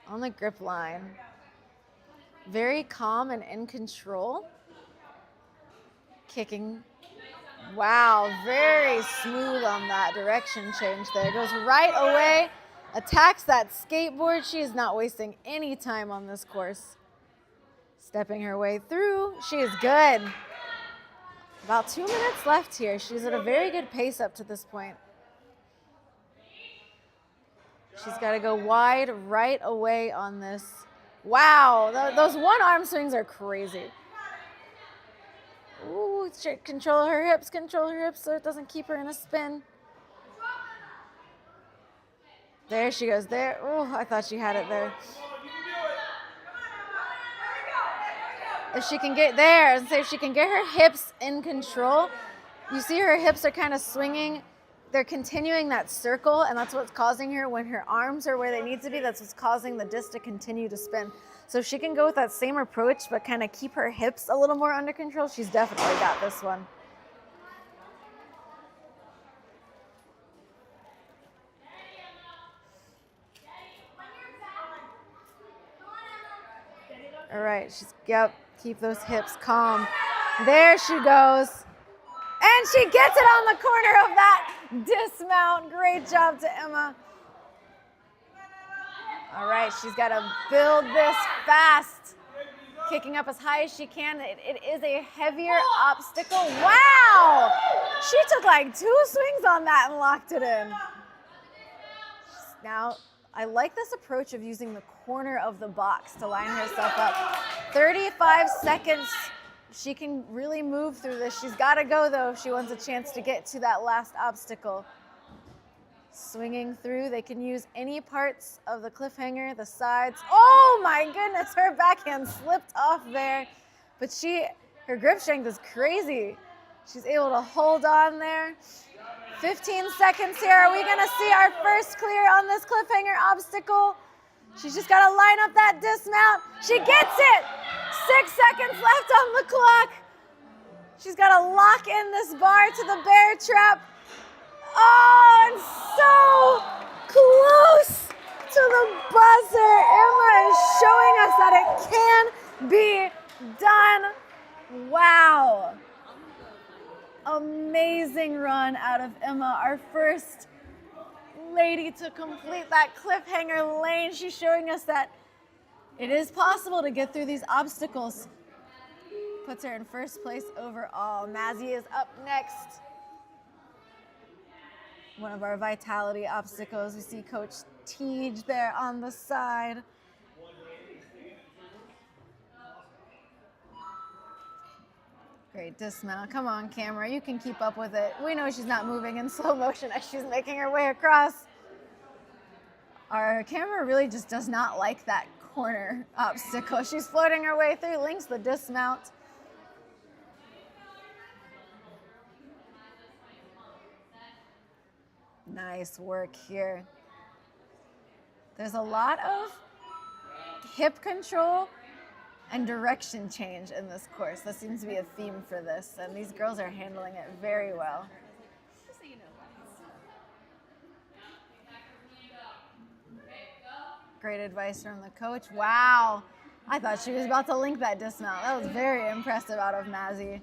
On the grip line. Very calm and in control. Kicking. Wow, very smooth on that direction change there. Goes right away, attacks that skateboard. She is not wasting any time on this course. Stepping her way through. She is good. About 2 minutes left here. She's at a very good pace up to this point. She's got to go wide right away on this. Wow, those one-arm swings are crazy. Ooh, control her hips so it doesn't keep her in a spin. There she goes, there. Oh, I thought she had it there. If she can get there, and say if she can get her hips in control, you see her hips are kind of swinging. They're continuing that circle, and that's what's causing her, when her arms are where they need to be, that's what's causing the disc to continue to spin. So if she can go with that same approach, but kind of keep her hips a little more under control, she's definitely got this one. All right, keep those hips calm. There she goes. And she gets it on the corner of that dismount. Great job to Emma. All right, she's got to build this fast. Kicking up as high as she can. It is a heavier obstacle. Wow! She took like 2 swings on that and locked it in. Now, I like this approach of using the corner of the box to line herself up. 35 seconds. She can really move through this. She's got to go, though, if she wants a chance to get to that last obstacle. Swinging through. They can use any parts of the cliffhanger, the sides. Oh, my goodness. Her backhand slipped off there. But her grip strength is crazy. She's able to hold on there. 15 seconds here. Are we going to see our first clear on this cliffhanger obstacle? She's just got to line up that dismount. She gets it. 6 seconds left on the clock. She's got to lock in this bar to the bear trap. Oh, and so close to the buzzer. Emma is showing us that it can be done. Wow. Amazing run out of Emma, our first lady to complete that cliffhanger lane. She's showing us that it is possible to get through these obstacles. Puts her in first place overall. Mazzy is up next. One of our vitality obstacles. We see Coach Teej there on the side. Great dismount. Come on, camera. You can keep up with it. We know she's not moving in slow motion as she's making her way across. Our camera really just does not like that corner obstacle. She's floating her way through, links the dismount. Nice work here. There's a lot of hip control and direction change in this course. That seems to be a theme for this, and these girls are handling it very well. Great advice from the coach. Wow, I thought she was about to link that dismount. That was very impressive out of Mazzy.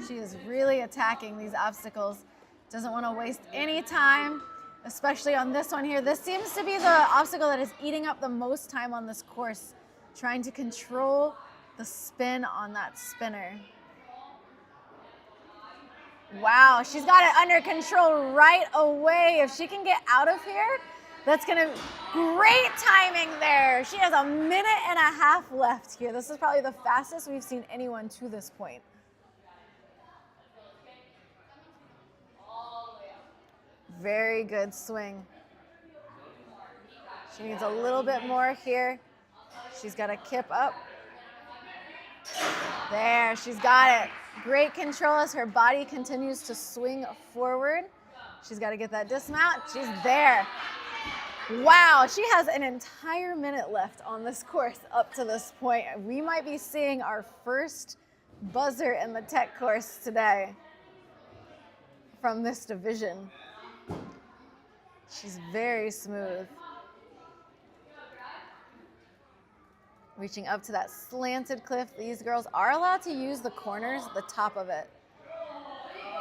She is really attacking these obstacles. Doesn't want to waste any time, especially on this one here. This seems to be the obstacle that is eating up the most time on this course, trying to control the spin on that spinner. Wow, she's got it under control right away. If she can get out of here, that's gonna, great timing there. She has a minute and a half left here. This is probably the fastest we've seen anyone to this point. Very good swing. She needs a little bit more here. She's got to kip up. There, she's got it. Great control as her body continues to swing forward. She's got to get that dismount. She's there. Wow, she has an entire minute left on this course up to this point. We might be seeing our first buzzer in the tech course today from this division. She's very smooth. Reaching up to that slanted cliff. These girls are allowed to use the corners, the top of it.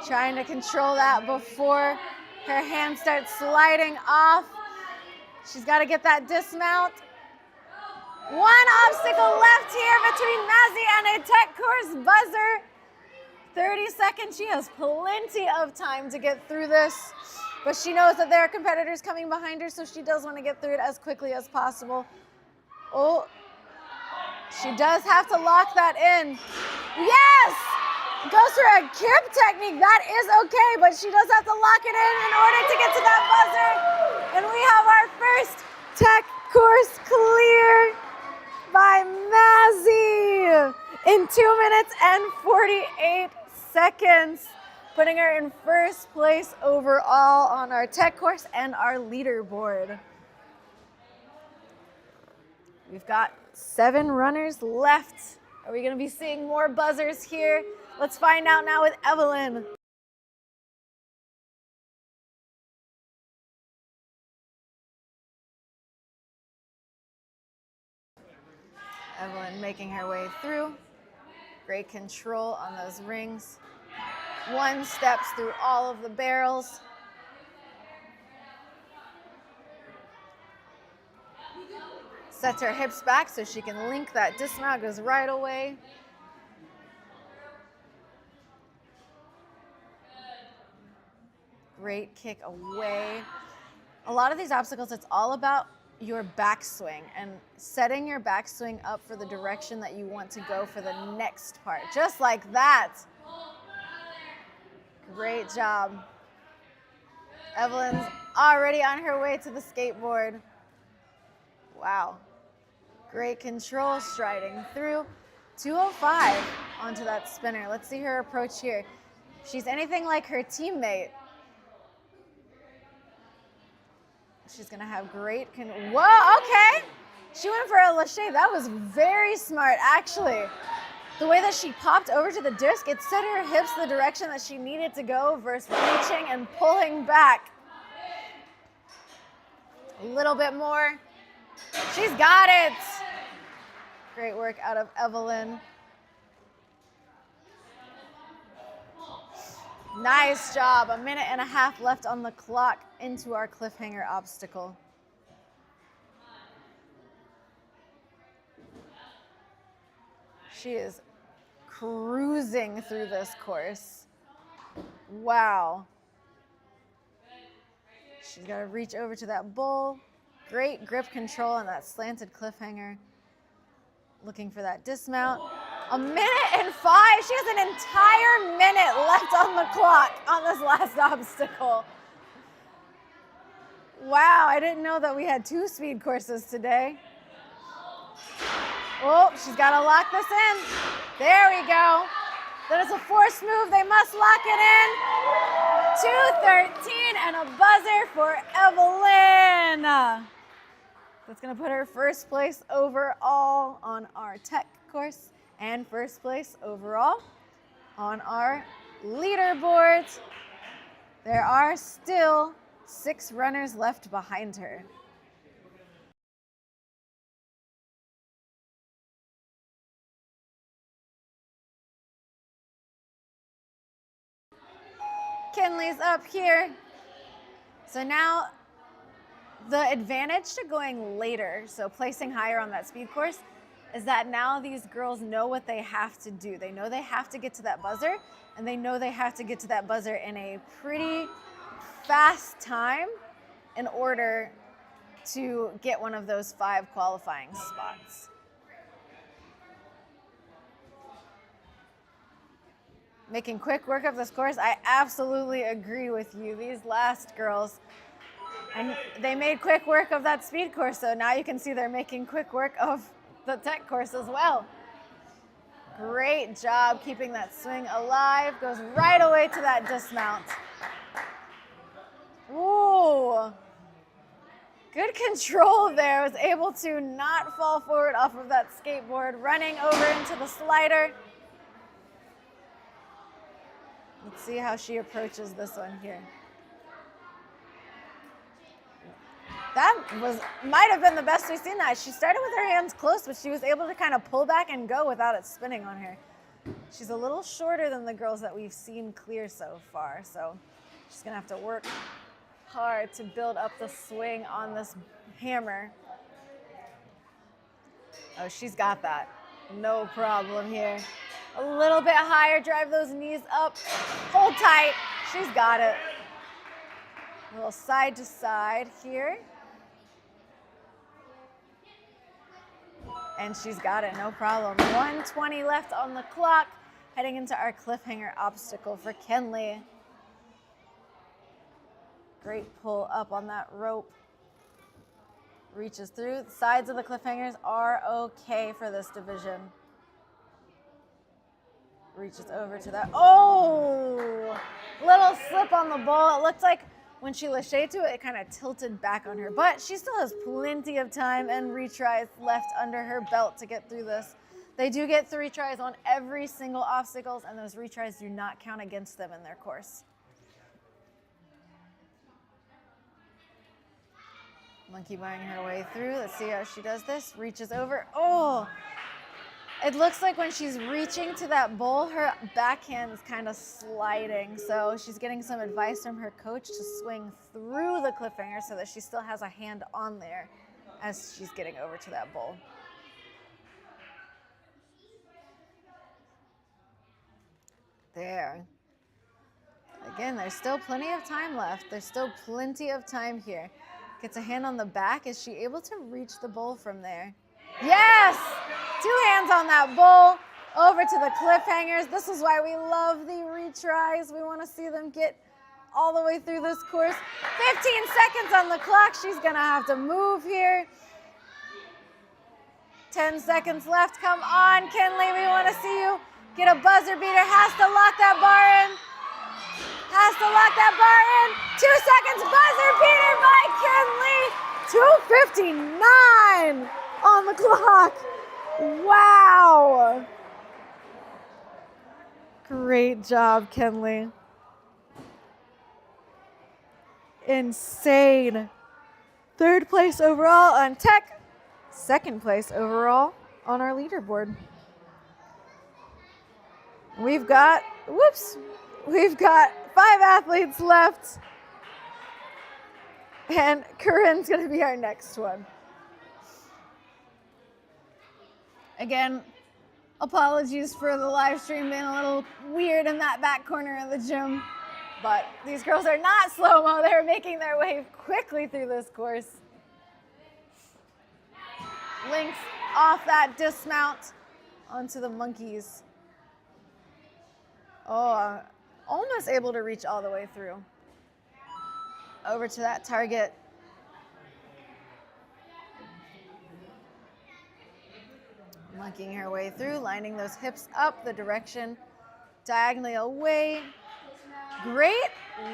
Trying to control that before her hand starts sliding off. She's got to get that dismount. One obstacle left here between Mazzy and a tech course buzzer. 30 seconds. She has plenty of time to get through this, but she knows that there are competitors coming behind her, so she does want to get through it as quickly as possible. Oh, she does have to lock that in. Yes! Goes for a kip technique. That is okay, but she does have to lock it in order to get to that buzzer. And we have our first tech course clear by Mazzy in 2 minutes and 48 seconds, putting her in first place overall on our tech course and our leaderboard. We've got 7 runners left. Are we going to be seeing more buzzers here? Let's find out now with Evelyn. Evelyn making her way through. Great control on those rings. 1 steps through all of the barrels. Sets her hips back so she can link that dismount, goes right away. Great kick away. A lot of these obstacles, it's all about your backswing and setting your backswing up for the direction that you want to go for the next part. Just like that. Great job. Evelyn's already on her way to the skateboard. Wow. Great control, striding through. 205 onto that spinner. Let's see her approach here. If she's anything like her teammate, she's gonna have great, whoa, okay. She went for a lâché. That was very smart, actually. The way that she popped over to the disc, it set her hips the direction that she needed to go versus reaching and pulling back. A little bit more. She's got it. Great work out of Evelyn. Nice job. 1.5 minutes left on the clock into our cliffhanger obstacle. She is cruising through this course. Wow. She's got to reach over to that bowl. Great grip control on that slanted cliffhanger. Looking for that dismount. A minute and 5. She has an entire minute left on the clock on this last obstacle. Wow, I didn't know that we had 2 speed courses today. Oh, she's got to lock this in. There we go. That is a forced move. They must lock it in. 2:13 and a buzzer for Evelyn. That's going to put her first place overall on our tech course and first place overall on our leaderboard. There are still 6 runners left behind her. Kinley's up here. So now the advantage to going later, so placing higher on that speed course, is that now these girls know what they have to do. They know they have to get to that buzzer, and they know they have to get to that buzzer in a pretty fast time in order to get one of those 5 qualifying spots. Making quick work of this course, I absolutely agree with you. These last girls, and they made quick work of that speed course, so now you can see they're making quick work of the tech course as well. Great job keeping that swing alive. Goes right away to that dismount. Ooh. Good control there. Was able to not fall forward off of that skateboard, running over into the slider. Let's see how she approaches this one here. That might have been the best we've seen that. She started with her hands close, but she was able to kind of pull back and go without it spinning on her. She's a little shorter than the girls that we've seen clear so far, so she's gonna have to work hard to build up the swing on this hammer. Oh, she's got that. No problem here. A little bit higher, drive those knees up. Hold tight, she's got it. A little side to side here. And she's got it, no problem. 1:20 left on the clock, heading into our cliffhanger obstacle for Kenley. Great pull up on that rope. Reaches through. The sides of the cliffhangers are okay for this division. Reaches over to that. Oh! Little slip on the bowl. It looked like when she lâchait to it, it kind of tilted back on her. But she still has plenty of time and retries left under her belt to get through this. They do get 3 tries on every single obstacles, and those retries do not count against them in their course. Monkey buying her way through. Let's see how she does this. Reaches over. Oh! It looks like when she's reaching to that bowl, her backhand is kind of sliding. So she's getting some advice from her coach to swing through the cliffhanger so that she still has a hand on there as she's getting over to that bowl. There. Again, there's still plenty of time left. There's still plenty of time here. Gets a hand on the back. Is she able to reach the bowl from there? Yes! 2 hands on that bowl, over to the cliffhangers. This is why we love the retries. We want to see them get all the way through this course. 15 seconds on the clock. She's going to have to move here. 10 seconds left. Come on, Kenley. We want to see you get a buzzer beater. Has to lock that bar in. Has to lock that bar in. 2 seconds. Buzzer beater by Kenley. 2:59 on the clock. Wow. Great job, Kenley. Insane. 3rd place overall on tech. 2nd place overall on our leaderboard. We've got 5 athletes left. And Corinne's going to be our next one. Again, apologies for the live stream being a little weird in that back corner of the gym, but these girls are not slow-mo. They're making their way quickly through this course. Links off that dismount, onto the monkeys. Oh, almost able to reach all the way through. Over to that target. Monkeying her way through, lining those hips up the direction, diagonally away. Great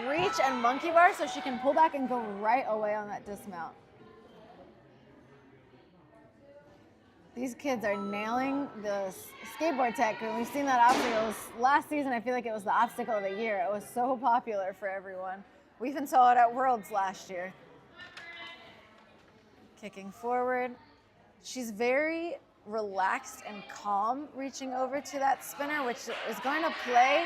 reach and monkey bar so she can pull back and go right away on that dismount. These kids are nailing the skateboard tech, and we've seen that obstacle. Last season, I feel like it was the obstacle of the year. It was so popular for everyone. We even saw it at Worlds last year. Kicking forward. She's very relaxed and calm reaching over to that spinner, which is going to play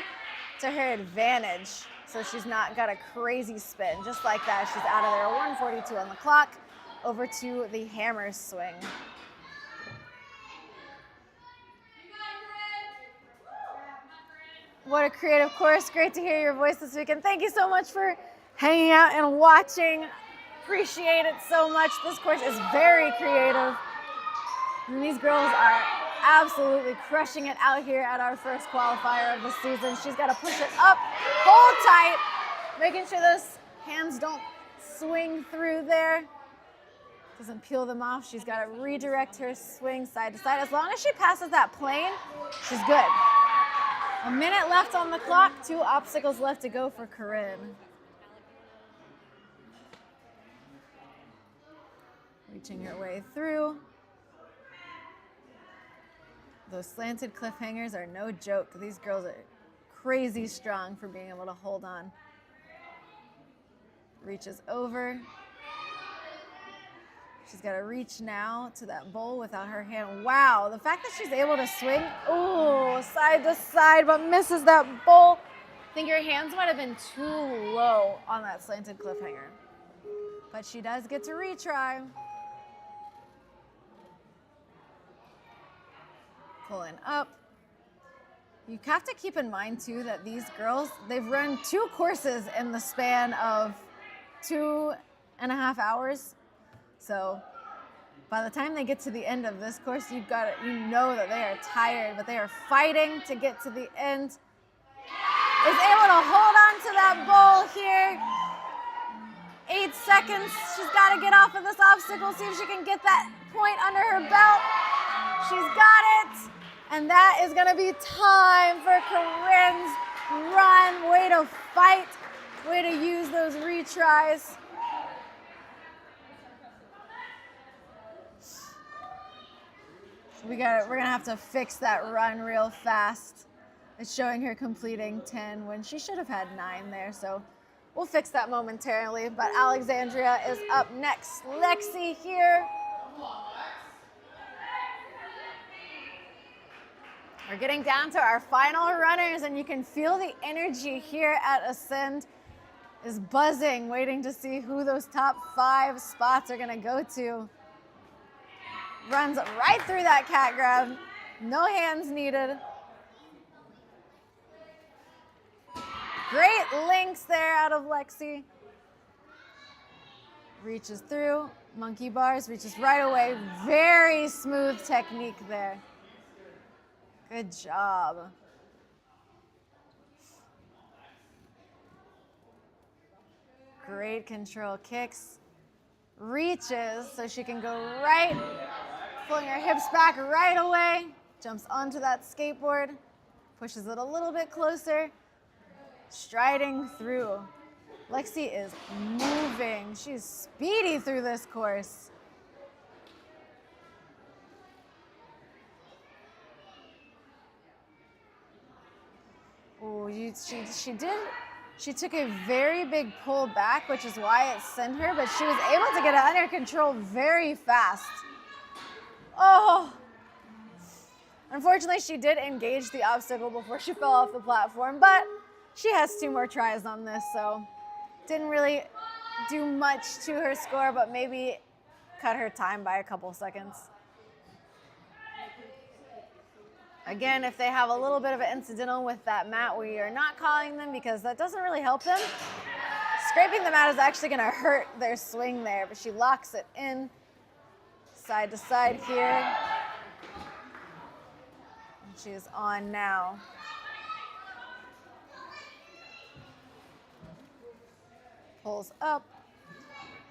to her advantage. So she's not got a crazy spin. Just like that, she's out of there. 142 on the clock. Over to the hammer swing. What a creative course. Great to hear your voice this weekend. Thank you so much for hanging out and watching. Appreciate it so much. This course is very creative. And these girls are absolutely crushing it out here at our first qualifier of the season. She's got to push it up, hold tight, making sure those hands don't swing through there. Doesn't peel them off. She's got to redirect her swing side to side. As long as she passes that plane, she's good. A minute left on the clock, 2 obstacles left to go for Corinne. Reaching her way through. Those slanted cliffhangers are no joke. These girls are crazy strong for being able to hold on. Reaches over. She's got to reach now to that bowl without her hand. Wow, the fact that she's able to swing, ooh, side to side, but misses that bowl. I think her hands might have been too low on that slanted cliffhanger. But she does get to retry. Pulling up. You have to keep in mind too that these girls, they've run 2 courses in the span of 2.5 hours. So by the time they get to the end of this course, you know that they are tired, but they are fighting to get to the end. Is able to hold on to that bowl here. 8 seconds. She's got to get off of this obstacle, see if she can get that point under her belt. She's got it. And that is going to be time for Corinne's run. Way to fight. Way to use those retries. We're gonna have to fix that run real fast. It's showing her completing 10 when she should have had 9 there, so we'll fix that momentarily. But Alexandria is up next. Lexi here. We're getting down to our final runners, and you can feel the energy here at Ascend is buzzing, waiting to see who those top 5 spots are gonna go to. Runs right through that cat grab. No hands needed. Great links there out of Lexi. Reaches through, monkey bars, reaches right away. Very smooth technique there. Good job. Great control kicks. Reaches so she can go right, pulling her hips back right away. Jumps onto that skateboard, pushes it a little bit closer, striding through. Lexi is moving. She's speedy through this course. Oh, she took a very big pull back, which is why it sent her, but she was able to get it under control very fast. Oh, unfortunately, she did engage the obstacle before she fell off the platform, but she has 2 more tries on this, so didn't really do much to her score, but maybe cut her time by a couple seconds. Again, if they have a little bit of an incidental with that mat, we are not calling them because that doesn't really help them. Scraping the mat is actually going to hurt their swing there, but she locks it in side to side here. She is on now. Pulls up.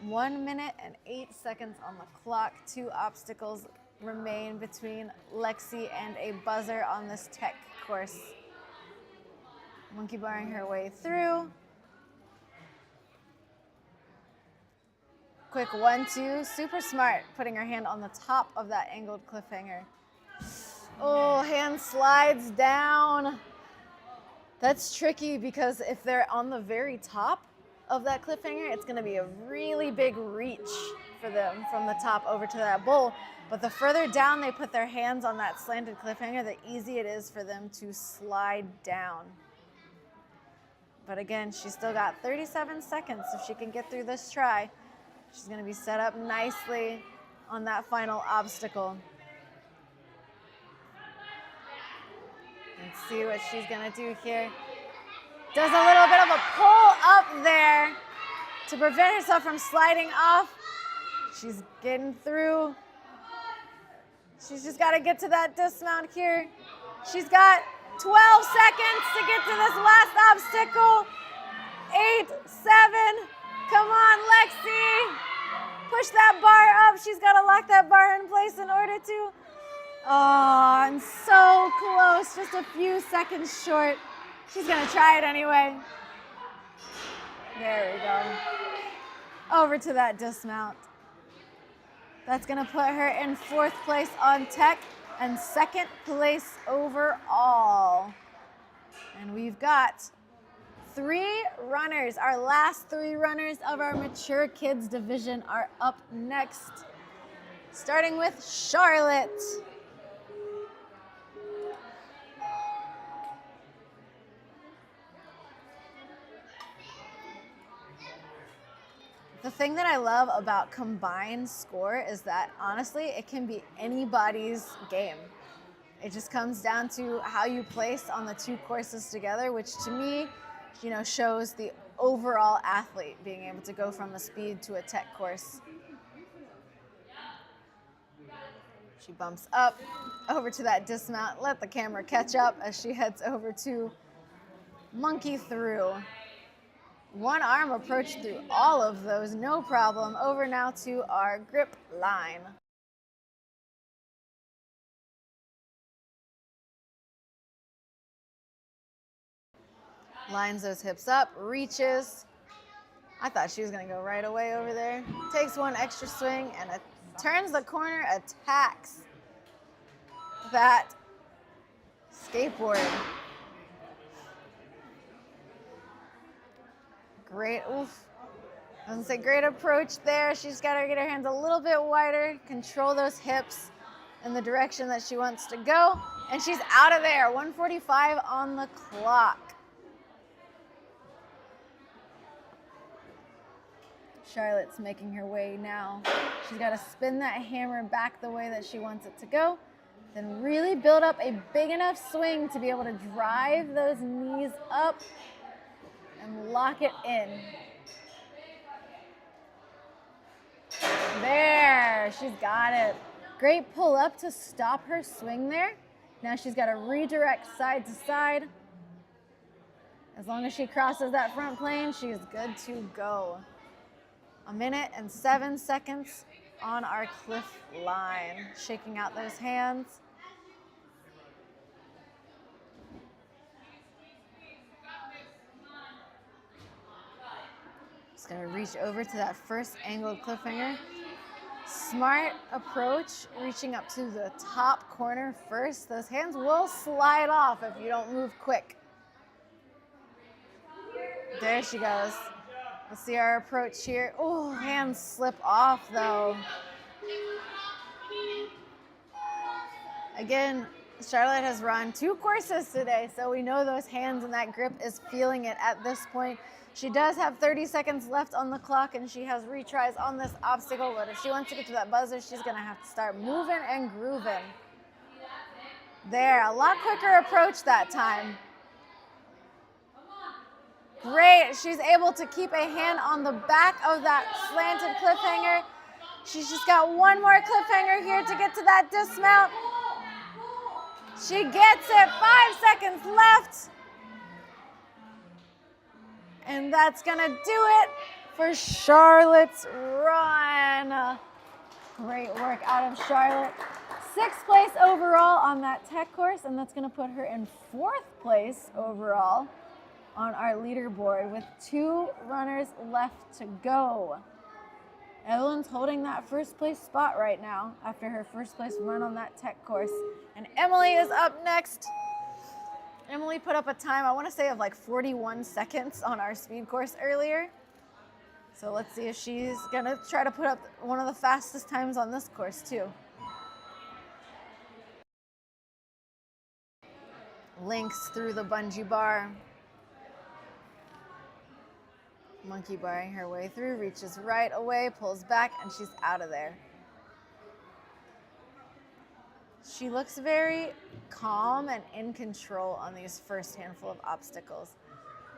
1 minute and 8 seconds on the clock. 2 obstacles remain between Lexi and a buzzer on this tech course. Monkey barring her way through. Quick 1-2, super smart, putting her hand on the top of that angled cliffhanger. Oh, hand slides down. That's tricky because if they're on the very top of that cliffhanger, it's gonna be a really big reach for them from the top over to that bowl. But the further down they put their hands on that slanted cliffhanger, the easier it is for them to slide down. But again, she's still got 37 seconds if she can get through this try. She's gonna be set up nicely on that final obstacle. Let's see what she's gonna do here. Does a little bit of a pull up there to prevent herself from sliding off. She's getting through. She's just gotta get to that dismount here. She's got 12 seconds to get to this last obstacle. 8, 7, come on, Lexi. Push that bar up. She's gotta lock that bar in place in order to. Oh, and so close, just a few seconds short. She's gonna try it anyway. There we go. Over to that dismount. That's gonna put her in 4th place on tech and 2nd place overall. And we've got 3 runners. Our last 3 runners of our mature kids division are up next. Starting with Charlotte. The thing that I love about combined score is that honestly, it can be anybody's game. It just comes down to how you place on the 2 courses together, which to me, shows the overall athlete being able to go from a speed to a tech course. She bumps up over to that dismount. Let the camera catch up as she heads over to monkey through. 1 arm approach through all of those, no problem. Over now to our grip line. Lines those hips up, reaches. I thought she was gonna go right away over there. Takes 1 extra swing and turns the corner, attacks that skateboard. Great, oof. I was gonna say great approach there. She's gotta get her hands a little bit wider, control those hips in the direction that she wants to go. And she's out of there, 1:45 on the clock. Charlotte's making her way now. She's got to spin that hammer back the way that she wants it to go, then really build up a big enough swing to be able to drive those knees up and lock it in. There, she's got it. Great pull up to stop her swing there. Now she's got to redirect side to side. As long as she crosses that front plane, she's good to go. 1 minute and 7 seconds on our cliff line. Shaking out those hands. Just gonna reach over to that first angled cliffhanger. Smart approach, reaching up to the top corner first. Those hands will slide off if you don't move quick. There she goes. Let's see our approach here. Oh, hands slip off though. Again, Charlotte has run 2 courses today, so we know those hands and that grip is feeling it at this point. She does have 30 seconds left on the clock and she has retries on this obstacle, but if she wants to get to that buzzer, she's gonna have to start moving and grooving. There, a lot quicker approach that time. Great, she's able to keep a hand on the back of that slanted cliffhanger. She's just got 1 more cliffhanger here to get to that dismount. She gets it, 5 seconds left. And that's gonna do it for Charlotte's run. Great work out of Charlotte. 6th place overall on that tech course, and that's gonna put her in 4th place overall on our leaderboard with 2 runners left to go. Evelyn's holding that 1st place spot right now after her 1st place run on that tech course. And Emily is up next. Emily put up a time, I want to say, of like 41 seconds on our speed course earlier. So let's see if she's going to try to put up one of the fastest times on this course too. Links through the bungee bar. Monkey barring her way through, reaches right away, pulls back, and she's out of there. She looks very calm and in control on these first handful of obstacles.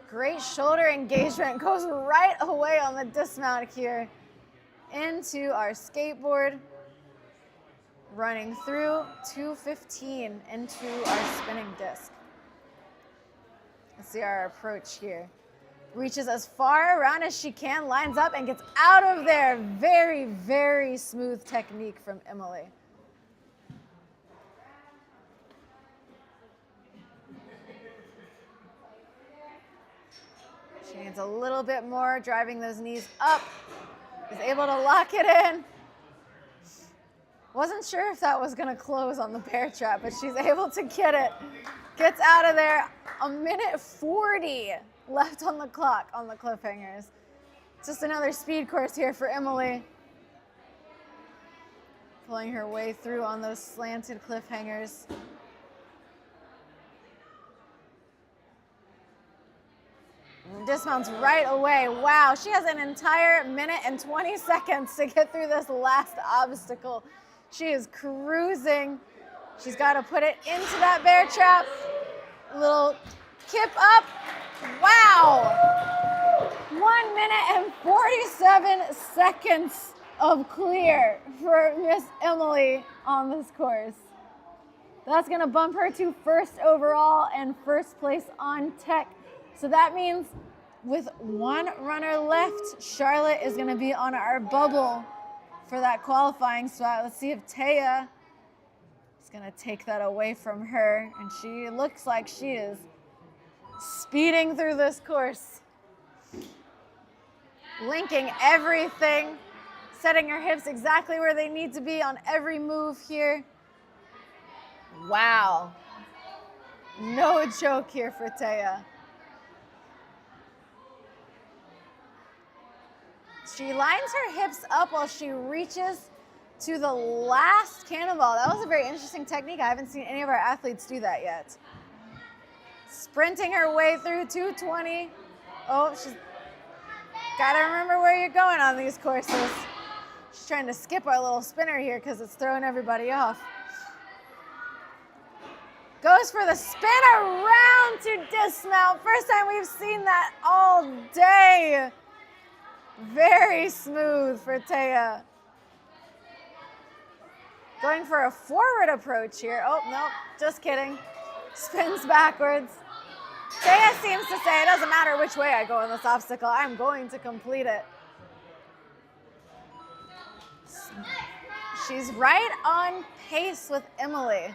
Great shoulder engagement, goes right away on the dismount here into our skateboard. Running through 2:15 into our spinning disc. Let's see our approach here. Reaches as far around as she can, lines up and gets out of there. Very, very smooth technique from Emily. She needs a little bit more, driving those knees up. Is able to lock it in. Wasn't sure if that was gonna close on the bear trap, but she's able to get it. Gets out of there. 1:40 left on the clock on the cliffhangers. Just another speed course here for Emily. Pulling her way through on those slanted cliffhangers. Dismounts right away. Wow, she has an entire 1:20 to get through this last obstacle. She is cruising. She's got to put it into that bear trap. Little kip up. Wow. 1:47 of clear for Miss Emily on this course. That's going to bump her to 1st overall and 1st place on tech. So that means with 1 runner left, Charlotte is going to be on our bubble for that qualifying spot. Let's see if Taya is going to take that away from her. And she looks like she is speeding through this course. Linking everything, setting her hips exactly where they need to be on every move here. Wow. No joke here for Taya. She lines her hips up while she reaches to the last cannonball. That was a very interesting technique. I haven't seen any of our athletes do that yet. Sprinting her way through 2:20. Oh, she's got to remember where you're going on these courses. She's trying to skip our little spinner here because it's throwing everybody off. Goes for the spin around to dismount. First time we've seen that all day. Very smooth for Taya. Going for a forward approach here. Oh, no, just kidding. Spins backwards. Taya seems to say, it doesn't matter which way I go on this obstacle, I'm going to complete it. She's right on pace with Emily.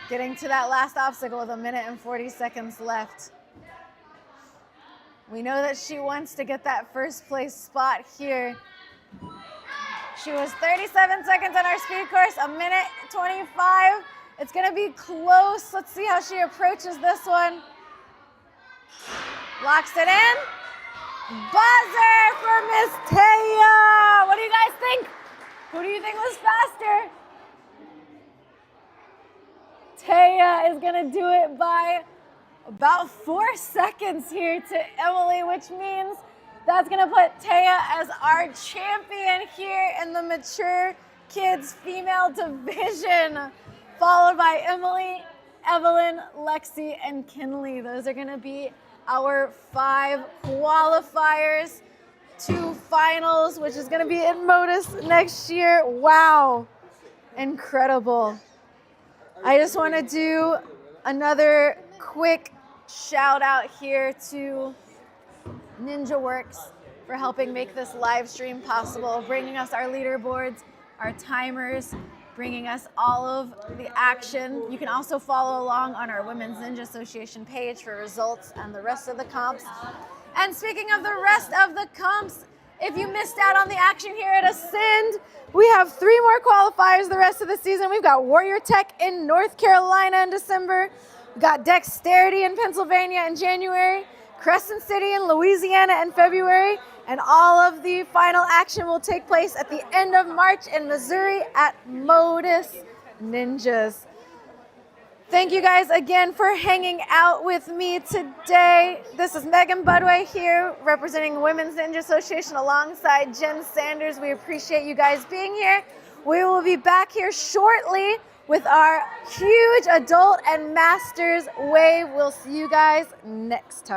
Getting to that last obstacle with 1:40 left. We know that she wants to get that 1st place spot here. She was 37 seconds on our speed course, 1:25. It's gonna be close. Let's see how she approaches this one. Locks it in. Buzzer for Miss Taya. What do you guys think? Who do you think was faster? Taya is gonna do it by about 4 seconds here to Emily, which means that's gonna put Taya as our champion here in the mature kids female division, followed by Emily, Evelyn, Lexi, and Kinley. Those are gonna be our 5 qualifiers to finals, which is gonna be in Modus next year. Wow, incredible. I just want to do another quick shout out here to Ninja Works for helping make this live stream possible, bringing us our leaderboards, our timers, bringing us all of the action. You can also follow along on our Women's Ninja Association page for results and the rest of the comps. And speaking of the rest of the comps, if you missed out on the action here at Ascend, we have 3 more qualifiers the rest of the season. We've got Warrior Tech in North Carolina in December. We've got Dexterity in Pennsylvania in January, Crescent City in Louisiana in February, and all of the final action will take place at the end of March in Missouri at Modus Ninjas. Thank you guys again for hanging out with me today. This is Megan Budway here representing Women's Ninja Association alongside Jen Sanders. We appreciate you guys being here. We will be back here shortly with our huge adult and masters wave. We'll see you guys next time.